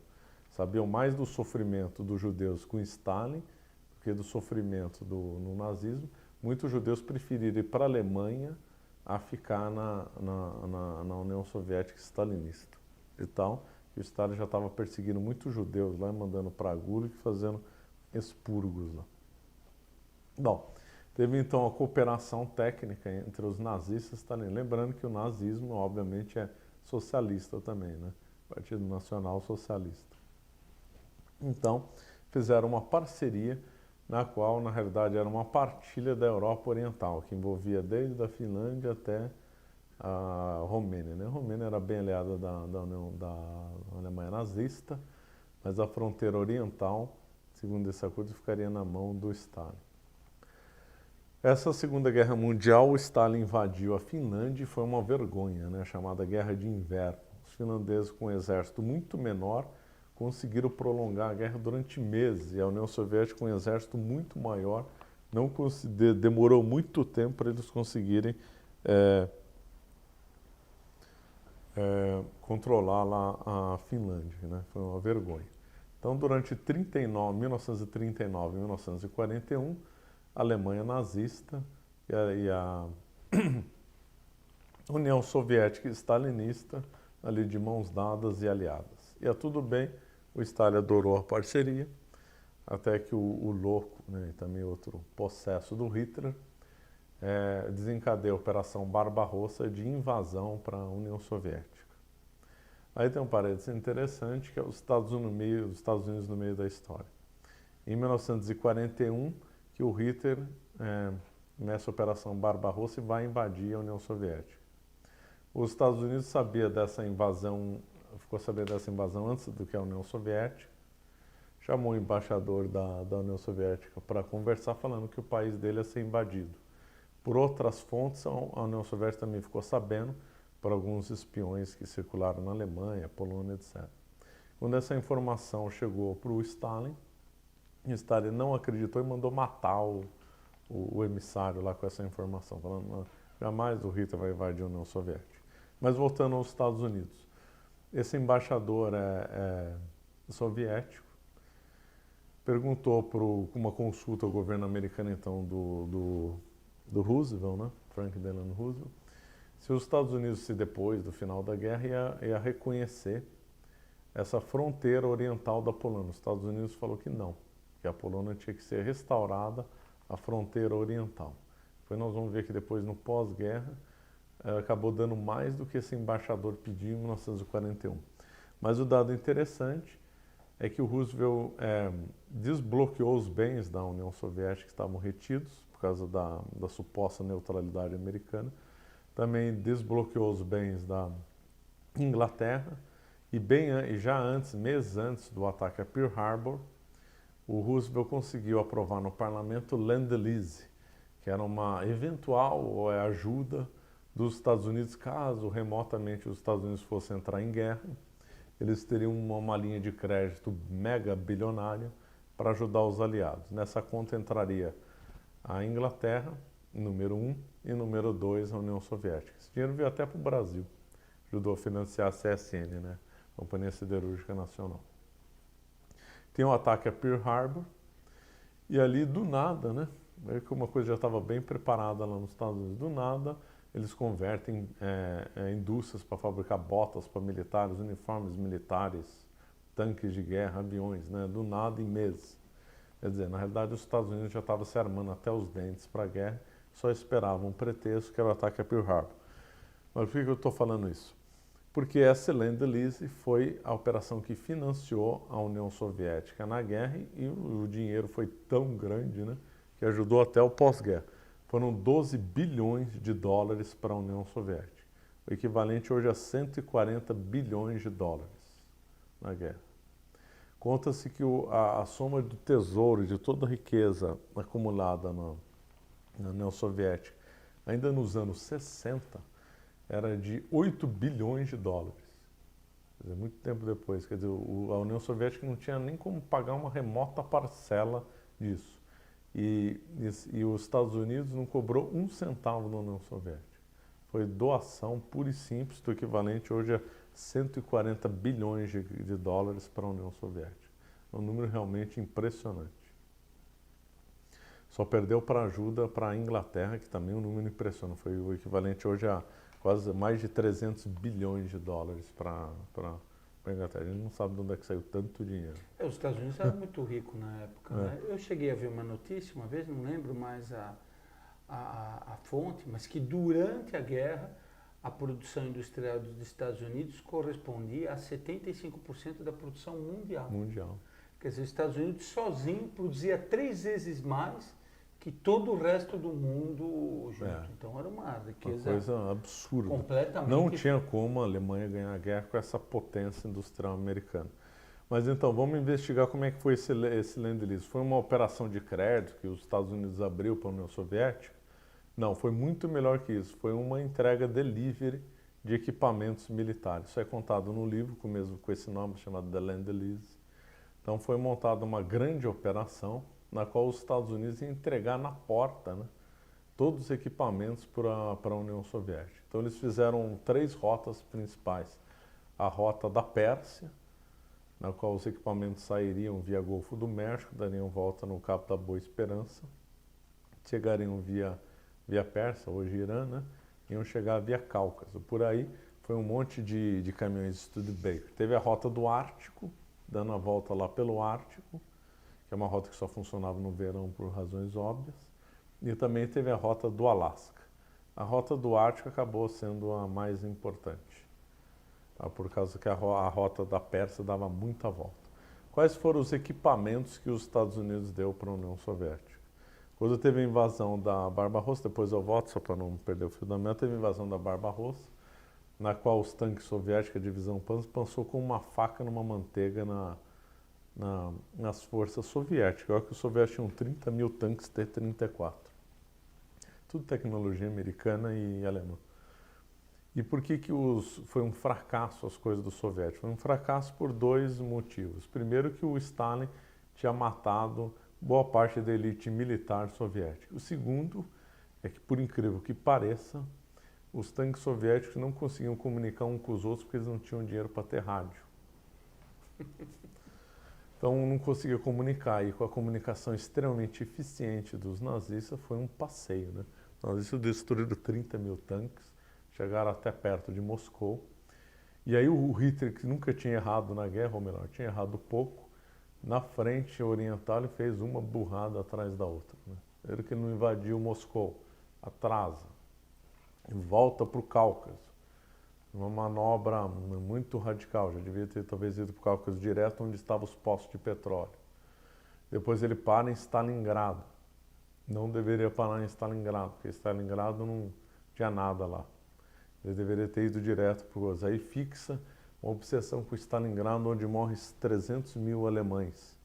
sabiam mais do sofrimento dos judeus com Stalin do que do sofrimento no nazismo, muitos judeus preferiram ir para a Alemanha a ficar na União Soviética stalinista e tal. E o Stalin já estava perseguindo muitos judeus lá, mandando para a Gulag e fazendo expurgos lá. Bom, teve então a cooperação técnica entre os nazistas e Stalin. Lembrando que o nazismo, obviamente, é socialista também, né? Partido Nacional Socialista. Então, fizeram uma parceria na qual, na realidade, era uma partilha da Europa Oriental, que envolvia desde a Finlândia até a Romênia, né? A Romênia era bem aliada da Alemanha nazista, mas a fronteira oriental, segundo esse acordo, ficaria na mão do Stalin. Essa Segunda Guerra Mundial, o Stalin invadiu a Finlândia e foi uma vergonha, né? Chamada Guerra de Inverno. Os finlandeses, com um exército muito menor, conseguiram prolongar a guerra durante meses, e a União Soviética, com um exército muito maior, demorou muito tempo para eles conseguirem controlar lá a Finlândia, né? Foi uma vergonha. Então, durante 1939 e 1941, a Alemanha nazista e a União Soviética stalinista ali de mãos dadas e aliadas. Ia tudo bem, o Stalin adorou a parceria, até que o louco, né, e também outro possesso do Hitler, desencadeia a Operação Barbarossa de invasão para a União Soviética. Aí tem um parênteses interessante, que é os Estados Unidos no meio da história. Em 1941, que o Hitler começa a Operação Barbarossa e vai invadir a União Soviética. Os Estados Unidos ficou sabendo dessa invasão antes do que a União Soviética, chamou o embaixador da União Soviética para conversar, falando que o país dele ia ser invadido. Por outras fontes, a União Soviética também ficou sabendo, por alguns espiões que circularam na Alemanha, Polônia, etc. Quando essa informação chegou para o Stalin não acreditou e mandou matar o emissário lá com essa informação, falando não, jamais o Hitler vai invadir a União Soviética. Mas voltando aos Estados Unidos, esse embaixador soviético perguntou para uma consulta ao governo americano, então, do Roosevelt, né? Franklin Delano Roosevelt, se os Estados Unidos, se depois do final da guerra, ia reconhecer essa fronteira oriental da Polônia. Os Estados Unidos falou que não, que a Polônia tinha que ser restaurada a fronteira oriental. Depois nós vamos ver que depois, no pós-guerra, acabou dando mais do que esse embaixador pediu em 1941. Mas o dado interessante é que o Roosevelt desbloqueou os bens da União Soviética que estavam retidos por causa da suposta neutralidade americana. Também desbloqueou os bens da Inglaterra e já antes, meses antes do ataque a Pearl Harbor, o Roosevelt conseguiu aprovar no parlamento Lend-Lease, que era uma eventual ajuda dos Estados Unidos, caso remotamente os Estados Unidos fossem entrar em guerra, eles teriam uma linha de crédito mega bilionária para ajudar os aliados. Nessa conta entraria a Inglaterra, número 1, e número 2, a União Soviética. Esse dinheiro veio até para o Brasil, ajudou a financiar a CSN, né? Companhia Siderúrgica Nacional. Tem o ataque a Pearl Harbor, e ali do nada, né? Que uma coisa já estava bem preparada lá nos Estados Unidos, do nada eles convertem indústrias para fabricar botas para militares, uniformes militares, tanques de guerra, aviões, né? Do nada em meses. Quer dizer, na realidade os Estados Unidos já estavam se armando até os dentes para a guerra, só esperavam um pretexto que era o ataque a Pearl Harbor. Mas por que eu estou falando isso? Porque essa Lend-Lease foi a operação que financiou a União Soviética na guerra e o dinheiro foi tão grande, né, que ajudou até o pós-guerra. Foram 12 bilhões de dólares para a União Soviética, o equivalente hoje a 140 bilhões de dólares na guerra. Conta-se que a soma do tesouro e de toda a riqueza acumulada na União Soviética, ainda nos anos 60, era de 8 bilhões de dólares. Quer dizer, muito tempo depois. Quer dizer, a União Soviética não tinha nem como pagar uma remota parcela disso. E os Estados Unidos não cobrou um centavo da União Soviética. Foi doação pura e simples, do equivalente hoje a 140 bilhões de dólares para a União Soviética. É um número realmente impressionante. Só perdeu para ajuda para a Inglaterra, que também é um número impressionante. Foi o equivalente hoje a quase mais de 300 bilhões de dólares para a Inglaterra. A gente não sabe de onde é que saiu tanto dinheiro. Os Estados Unidos eram muito ricos na época, né? Eu cheguei a ver uma notícia uma vez, não lembro mais a fonte, mas que durante a guerra a produção industrial dos Estados Unidos correspondia a 75% da produção mundial. Quer dizer, os Estados Unidos sozinho produzia 3 vezes mais que todo o resto do mundo junto. Então era uma riqueza, uma coisa absurda. Completamente. Não tinha como a Alemanha ganhar a guerra com essa potência industrial americana. Mas então, vamos investigar como é que foi esse Lend-Lease. Foi uma operação de crédito que os Estados Unidos abriu para a União Soviética? Não, foi muito melhor que isso. Foi uma entrega delivery de equipamentos militares. Isso é contado no livro, com esse nome, chamado The Lend-Lease. Então foi montada uma grande operação na qual os Estados Unidos iam entregar na porta, né, todos os equipamentos para a União Soviética. Então eles fizeram 3 rotas principais. A rota da Pérsia, na qual os equipamentos sairiam via Golfo do México, dariam volta no Cabo da Boa Esperança, chegariam via Pérsia, hoje Irã, né, iam chegar via Cáucaso. Por aí foi um monte de caminhões Studebaker. Teve a rota do Ártico, dando a volta lá pelo Ártico, que é uma rota que só funcionava no verão por razões óbvias, e também teve a rota do Alasca. A rota do Ártico acabou sendo a mais importante. tá? Por causa que a rota da Pérsia dava muita volta. Quais foram os equipamentos que os Estados Unidos deu para a União Soviética? Quando teve a invasão da Barbarossa, depois eu volto só para não perder o fio da meada, teve a invasão da Barbarossa, na qual os tanques soviéticos, a divisão Panzer, passou com uma faca numa manteiga nas forças soviéticas. Olha que os soviéticos tinham 30 mil tanques T-34. Tudo tecnologia americana e alemã. E por que foi um fracasso as coisas dos soviéticos? Foi um fracasso por dois motivos. Primeiro, que o Stalin tinha matado boa parte da elite militar soviética. O segundo é que, por incrível que pareça, os tanques soviéticos não conseguiam comunicar um com os outros porque eles não tinham dinheiro para ter rádio. Então não conseguia comunicar, e com a comunicação extremamente eficiente dos nazistas foi um passeio, né? Os nazistas destruíram 30 mil tanques, chegaram até perto de Moscou, e aí o Hitler, que nunca tinha errado na guerra, ou melhor, tinha errado pouco, na frente oriental ele fez uma burrada atrás da outra, né? Ele que não invadiu Moscou, atrasa, e volta para o Cáucaso. Uma manobra muito radical, já devia ter talvez ido para o Cáucaso direto, onde estavam os postos de petróleo. Depois ele para em Stalingrado. Não deveria parar em Stalingrado, porque Stalingrado não tinha nada lá. Ele deveria ter ido direto para o Cáucaso. Aí fixa uma obsessão com Stalingrado, onde morrem 300 mil alemães,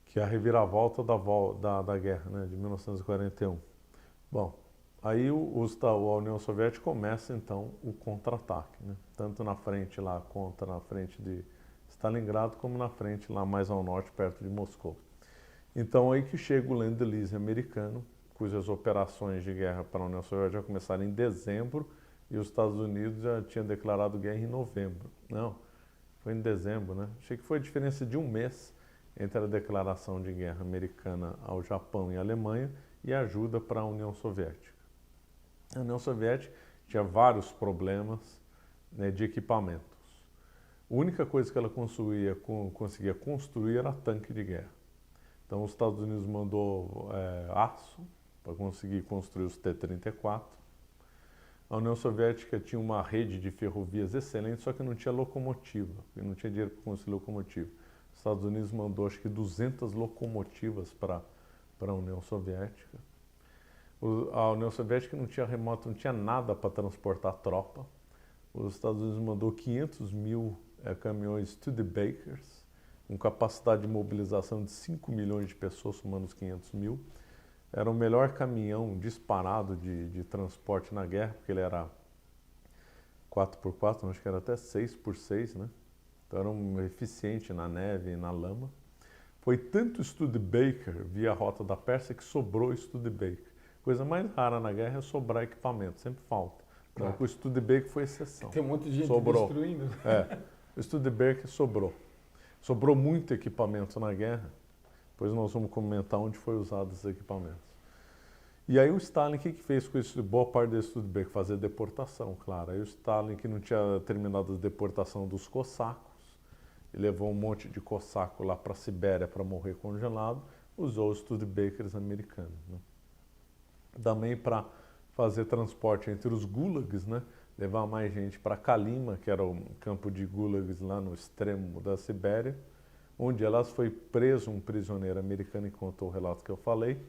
que é a reviravolta da guerra, né, de 1941. Bom, aí a União Soviética começa então o contra-ataque, né? Tanto na frente lá na frente de Stalingrado, como na frente lá mais ao norte, perto de Moscou. Então aí que chega o Lend-Lease americano, cujas operações de guerra para a União Soviética já começaram em dezembro e os Estados Unidos já tinham declarado guerra em novembro. Não, foi em dezembro, né? Achei que foi a diferença de um mês entre a declaração de guerra americana ao Japão e à Alemanha e a ajuda para a União Soviética. A União Soviética tinha vários problemas, né, de equipamentos. A única coisa que ela conseguia construir era tanque de guerra. Então os Estados Unidos mandou aço para conseguir construir os T-34. A União Soviética tinha uma rede de ferrovias excelente, só que não tinha locomotiva, porque não tinha dinheiro para construir locomotiva. Os Estados Unidos mandou acho que 200 locomotivas para a União Soviética. A União Soviética não tinha remoto, não tinha nada para transportar tropa. Os Estados Unidos mandou 500 mil caminhões Studebakers, com capacidade de mobilização de 5 milhões de pessoas, somando os 500 mil. Era o melhor caminhão disparado de transporte na guerra, porque ele era 4x4, acho que era até 6x6, né? Então era eficiente na neve e na lama. Foi tanto Studebaker via a rota da Pérsia que sobrou Studebaker. Coisa mais rara na guerra é sobrar equipamento, sempre falta. Claro. O Studebaker foi exceção. Tem um monte de gente sobrou. destruindo. O Studebaker sobrou. Sobrou muito equipamento na guerra, depois nós vamos comentar onde foi usado esses equipamentos. E aí o Stalin, o que fez com isso? Boa parte desse Studebaker? Fazer deportação, claro. Aí o Stalin, que não tinha terminado a deportação dos cossacos, ele levou um monte de cossaco lá para a Sibéria para morrer congelado, usou os Studebakers americanos, né? Também para fazer transporte entre os gulags, né? Levar mais gente para Kalima, que era o campo de gulags lá no extremo da Sibéria, onde elas foi preso um prisioneiro americano, que contou o relato que eu falei,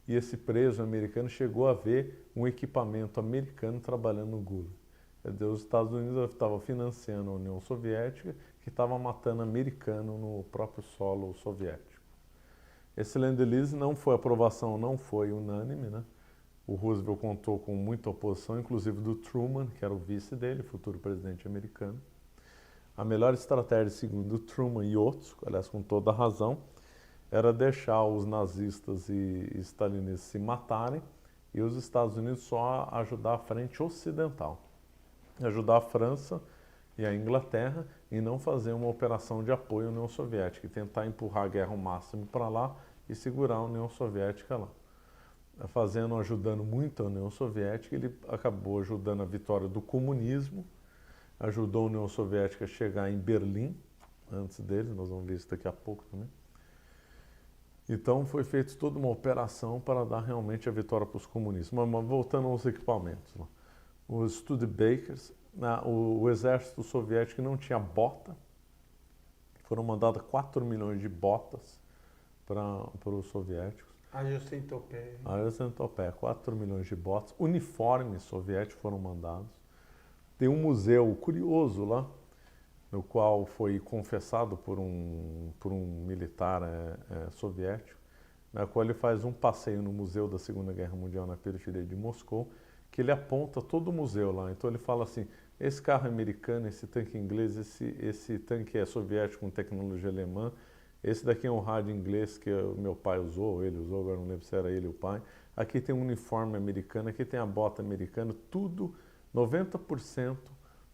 e esse preso americano chegou a ver um equipamento americano trabalhando no gulag. Quer dizer, os Estados Unidos estavam financiando a União Soviética, que estava matando americano no próprio solo soviético. Esse Lend-Lease a aprovação não foi unânime, né? O Roosevelt contou com muita oposição, inclusive do Truman, que era o vice dele, futuro presidente americano. A melhor estratégia, segundo Truman e outros, aliás, com toda a razão, era deixar os nazistas e stalinistas se matarem e os Estados Unidos só ajudar a frente ocidental. Ajudar a França e a Inglaterra e não fazer uma operação de apoio à União Soviética, e tentar empurrar a guerra ao máximo para lá e segurar a União Soviética lá. Ajudando muito a União Soviética, ele acabou ajudando a vitória do comunismo, ajudou a União Soviética a chegar em Berlim, antes dele, nós vamos ver isso daqui a pouco também. Então foi feita toda uma operação para dar realmente a vitória para os comunistas. Mas voltando aos equipamentos, os Studebakers o exército soviético não tinha bota, foram mandadas 4 milhões de botas para os soviéticos. Haja centopeia. Haja centopeia, 4 milhões de botas, uniformes soviéticos foram mandados. Tem um museu curioso lá, no qual foi confessado por um militar soviético, na qual ele faz um passeio no Museu da Segunda Guerra Mundial na periferia de Moscou, que ele aponta todo o museu lá. Então ele fala assim, esse carro é americano, esse tanque é inglês, esse tanque é soviético com tecnologia alemã, esse daqui é um rádio inglês que o meu pai usou, ele usou, agora não lembro se era ele ou o pai. Aqui tem um uniforme americano, aqui tem a bota americana, tudo, 90%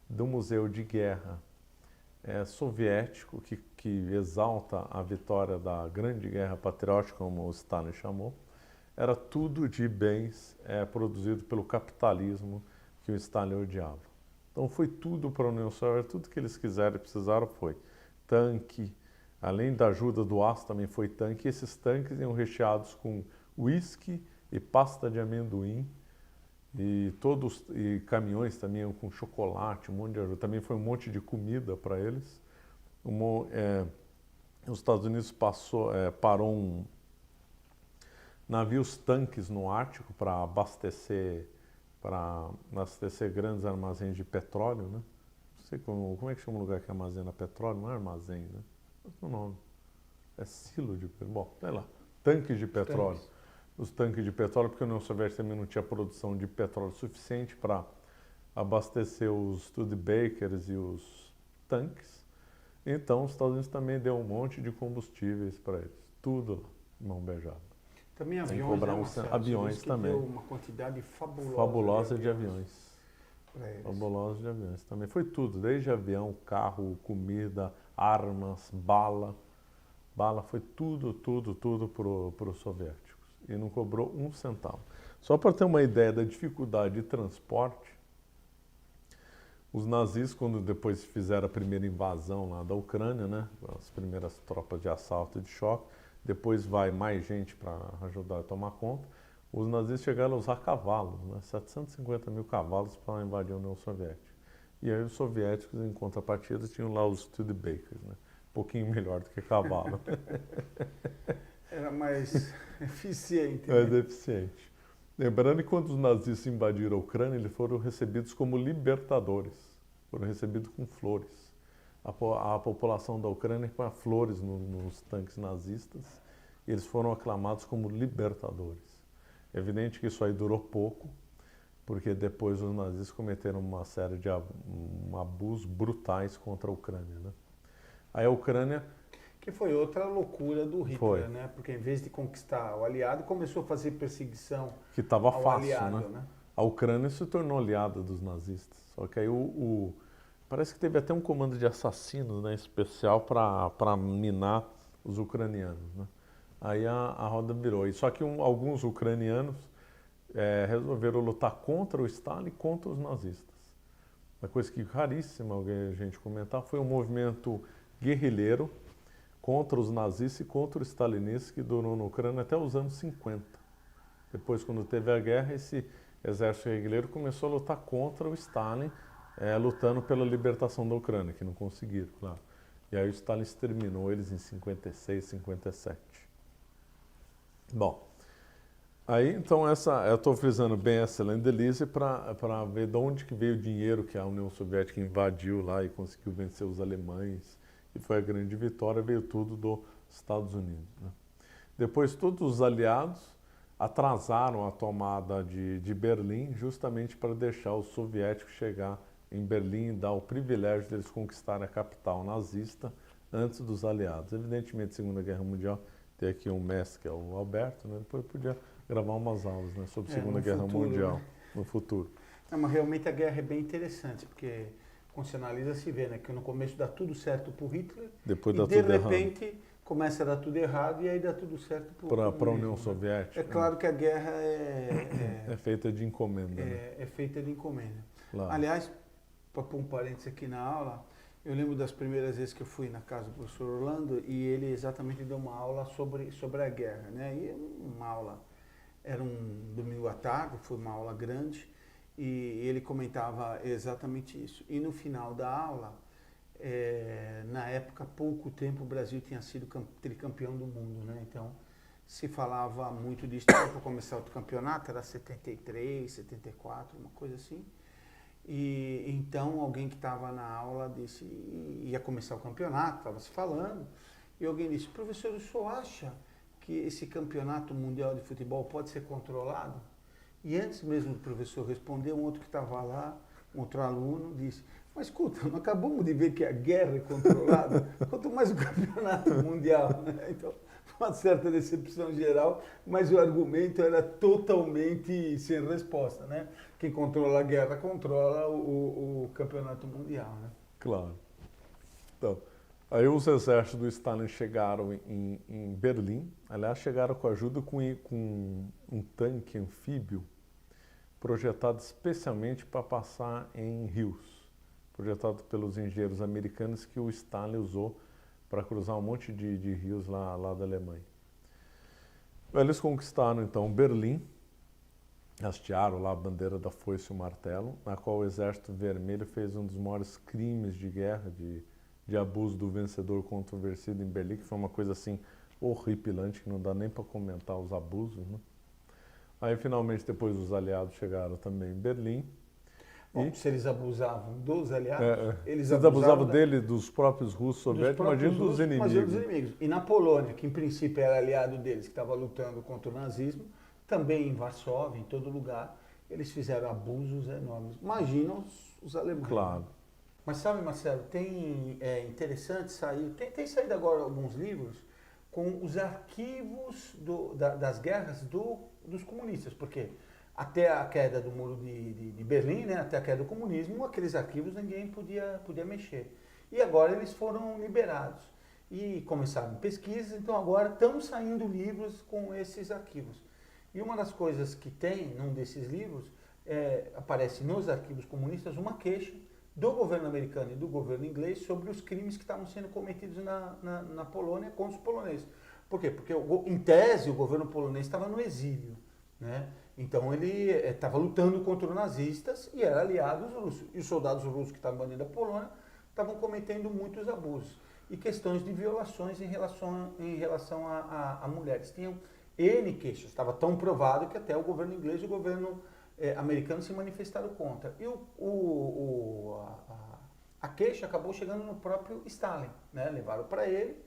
do museu de guerra soviético, que exalta a vitória da Grande Guerra Patriótica, como o Stalin chamou, era tudo de bens produzido pelo capitalismo que o Stalin odiava. Então foi tudo para a União Soviética, tudo que eles quiseram e precisaram foi tanque, além da ajuda do aço também foi tanque, e esses tanques iam recheados com uísque e pasta de amendoim, e caminhões também iam com chocolate, um monte de ajuda. Também foi um monte de comida para eles. Os Estados Unidos parou navios tanques no Ártico para abastecer grandes armazéns de petróleo, né? Não sei como é que chama o lugar que armazena petróleo, não é armazém, né? Qual é o nome? É silo de petróleo. Bom, sei lá, tanques de petróleo. Os tanques de petróleo, porque a União Soviética também não tinha produção de petróleo suficiente para abastecer os Studebakers e os tanques. Então, os Estados Unidos também deu um monte de combustíveis para eles. Tudo lá, mão beijada. Também Sem aviões, cobrar né, Marcelo? aviões também. Deu uma quantidade fabulosa de aviões. Fabulosa de aviões também. Foi tudo, desde avião, carro, comida, armas, bala. Bala foi tudo para os soviéticos. E não cobrou um centavo. Só para ter uma ideia da dificuldade de transporte, os nazistas, quando depois fizeram a primeira invasão lá da Ucrânia, né, as primeiras tropas de assalto e de choque, depois vai mais gente para ajudar a tomar conta, os nazistas chegaram a usar cavalos, né, 750 mil cavalos para invadir a União Soviética. E aí os soviéticos, em contrapartida, tinham lá os Studebakers, né, um pouquinho melhor do que cavalo. Era mais eficiente. Mais eficiente. Lembrando que quando os nazistas invadiram a Ucrânia, eles foram recebidos como libertadores. Foram recebidos com flores. A população da Ucrânia põe flores nos tanques nazistas e eles foram aclamados como libertadores. É evidente que isso aí durou pouco, porque depois os nazistas cometeram uma série de abusos brutais contra a Ucrânia, né? Aí a Ucrânia... Que foi outra loucura do Hitler, né? Porque em vez de conquistar o aliado, começou a fazer perseguição que estava ao fácil, aliado, né? A Ucrânia se tornou aliada dos nazistas. Só que aí parece que teve até um comando de assassinos, né, especial para minar os ucranianos, né? Aí a roda virou. E só que alguns ucranianos resolveram lutar contra o Stalin e contra os nazistas. Uma coisa que raríssima a gente comentar foi um movimento guerrilheiro contra os nazistas e contra os stalinistas que durou na Ucrânia até os anos 50. Depois, quando teve a guerra, esse exército guerrilheiro começou a lutar contra o Stalin, lutando pela libertação da Ucrânia, que não conseguiram, claro. E aí o Stalin exterminou eles em 56, 57. Bom, aí então eu estou frisando bem essa Lend-Lease para ver de onde que veio o dinheiro que a União Soviética invadiu lá e conseguiu vencer os alemães. E foi a grande vitória, veio tudo dos Estados Unidos, né? Depois todos os aliados atrasaram a tomada de Berlim justamente para deixar os soviéticos chegar em Berlim e dar o privilégio deles conquistarem a capital nazista antes dos aliados. Evidentemente, Segunda Guerra Mundial, tem aqui um mestre que é o Alberto, né? Depois podia gravar umas aulas, né, sobre Segunda Guerra Mundial, né? No futuro. Mas realmente a guerra é bem interessante, porque quando se analisa, se vê, né, que no começo dá tudo certo para o Hitler, depois e dá de tudo repente errado. Começa a dar tudo errado e aí dá tudo certo para a União Soviética. É claro que a guerra é feita de encomenda. É feita de encomenda. Claro. Aliás, para pôr um parênteses aqui na aula, eu lembro das primeiras vezes que eu fui na casa do professor Orlando e ele exatamente deu uma aula sobre a guerra, né? E uma aula, era um domingo à tarde, foi uma aula grande, E ele comentava exatamente isso. E no final da aula, na época, há pouco tempo, o Brasil tinha sido tricampeão do mundo, né? Então, se falava muito disso para começar outro campeonato, era 73, 74, uma coisa assim. E então alguém que estava na aula disse, ia começar o campeonato, estava se falando, e alguém disse, professor, o senhor acha que esse campeonato mundial de futebol pode ser controlado? E antes mesmo do professor responder, um outro que estava lá, um outro aluno, disse, mas escuta, não acabamos de ver que a guerra é controlada, quanto mais o campeonato mundial, né? Então, uma certa decepção geral, mas o argumento era totalmente sem resposta, né? Quem controla a guerra controla o campeonato mundial, né? Claro. Então, aí os exércitos do Stalin chegaram em Berlim, aliás, chegaram com ajuda com um tanque anfíbio projetado especialmente para passar em rios, projetado pelos engenheiros americanos que o Stalin usou para cruzar um monte de rios lá da Alemanha. Eles conquistaram então Berlim, hastearam lá a bandeira da foice e o martelo, na qual o Exército Vermelho fez um dos maiores crimes de guerra, de abuso do vencedor contra o vencido em Berlim, que foi uma coisa assim horripilante, que não dá nem para comentar os abusos, né? Aí finalmente depois os aliados chegaram também em Berlim. Bom, se eles abusavam dos aliados, eles abusavam dele, dos próprios russos soviéticos, imagina dos inimigos. Imagina dos inimigos. E na Polônia, que em princípio era aliado deles, que estava lutando contra o nazismo, também em Varsóvia, em todo lugar, eles fizeram abusos enormes. Imagina os alemães. Claro. Né? Mas sabe, Marcelo, interessante sair, tem saído agora alguns livros com os arquivos das guerras dos comunistas, porque até a queda do muro de Berlim, né, até a queda do comunismo, aqueles arquivos ninguém podia mexer. E agora eles foram liberados e começaram pesquisas, então agora estão saindo livros com esses arquivos. E uma das coisas que tem num desses livros, aparece nos arquivos comunistas uma queixa do governo americano e do governo inglês sobre os crimes que estavam sendo cometidos na Polônia contra os poloneses. Por quê? Porque, em tese, o governo polonês estava no exílio, né? Então ele estava lutando contra os nazistas e era aliado aos russos. E os soldados russos que estavam dentro da Polônia estavam cometendo muitos abusos e questões de violações em relação a mulheres. Tinham N queixas, estava tão provado que até o governo inglês e o governo americano se manifestaram contra. E a queixa acabou chegando no próprio Stalin, né? Levaram para ele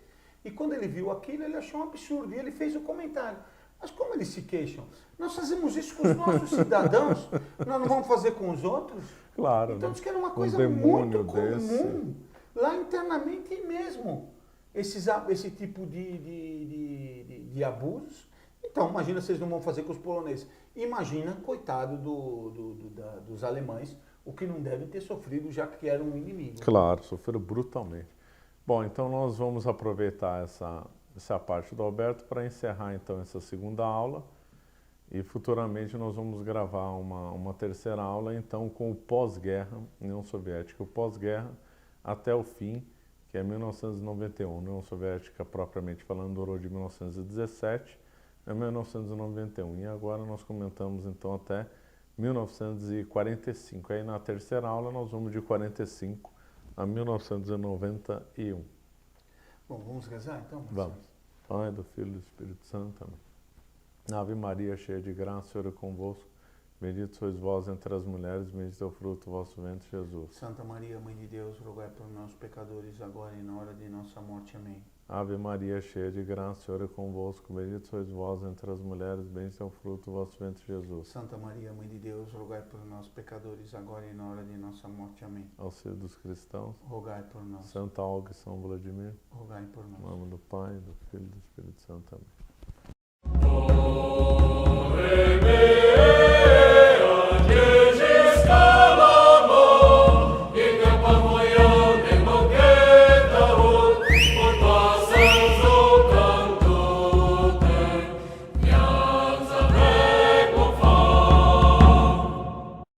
e quando ele viu aquilo ele achou um absurdo e ele fez o comentário. Mas como eles se queixam? Nós fazemos isso com os nossos cidadãos, nós não vamos fazer com os outros? Claro. Então né? diz que era uma coisa demônio muito desse. comum, lá internamente mesmo, esse tipo de abusos. Então, imagina se eles não vão fazer com os poloneses. Imagina, coitado dos alemães, o que não devem ter sofrido, já que eram um inimigo. Claro, sofreram brutalmente. Bom, então nós vamos aproveitar essa parte do Alberto para encerrar então essa segunda aula e futuramente nós vamos gravar uma terceira aula então com o pós-guerra União Soviética, o pós-guerra até o fim, que é 1991. A União Soviética propriamente falando durou de 1917 a 1991 e agora nós comentamos então até 1945. Aí na terceira aula nós vamos de 45 a 1991. Bom, vamos rezar então? Vamos. Pai, do Filho e do Espírito Santo. Amém. Ave Maria, cheia de graça, o Senhor é convosco. Bendito sois vós entre as mulheres, bendito é o fruto do vosso ventre, Jesus. Santa Maria, Mãe de Deus, rogai por nós, pecadores, agora e na hora de nossa morte. Amém. Ave Maria, cheia de graça, o Senhor é convosco. Bendito sois vós entre as mulheres, bendito é o fruto do vosso ventre, Jesus. Santa Maria, Mãe de Deus, rogai por nós, pecadores, agora e na hora de nossa morte. Amém. Auxílio dos cristãos. Rogai por nós. Santa Olga e São Vladimir. Rogai por nós. Em nome do Pai, do Filho e do Espírito Santo. Amém.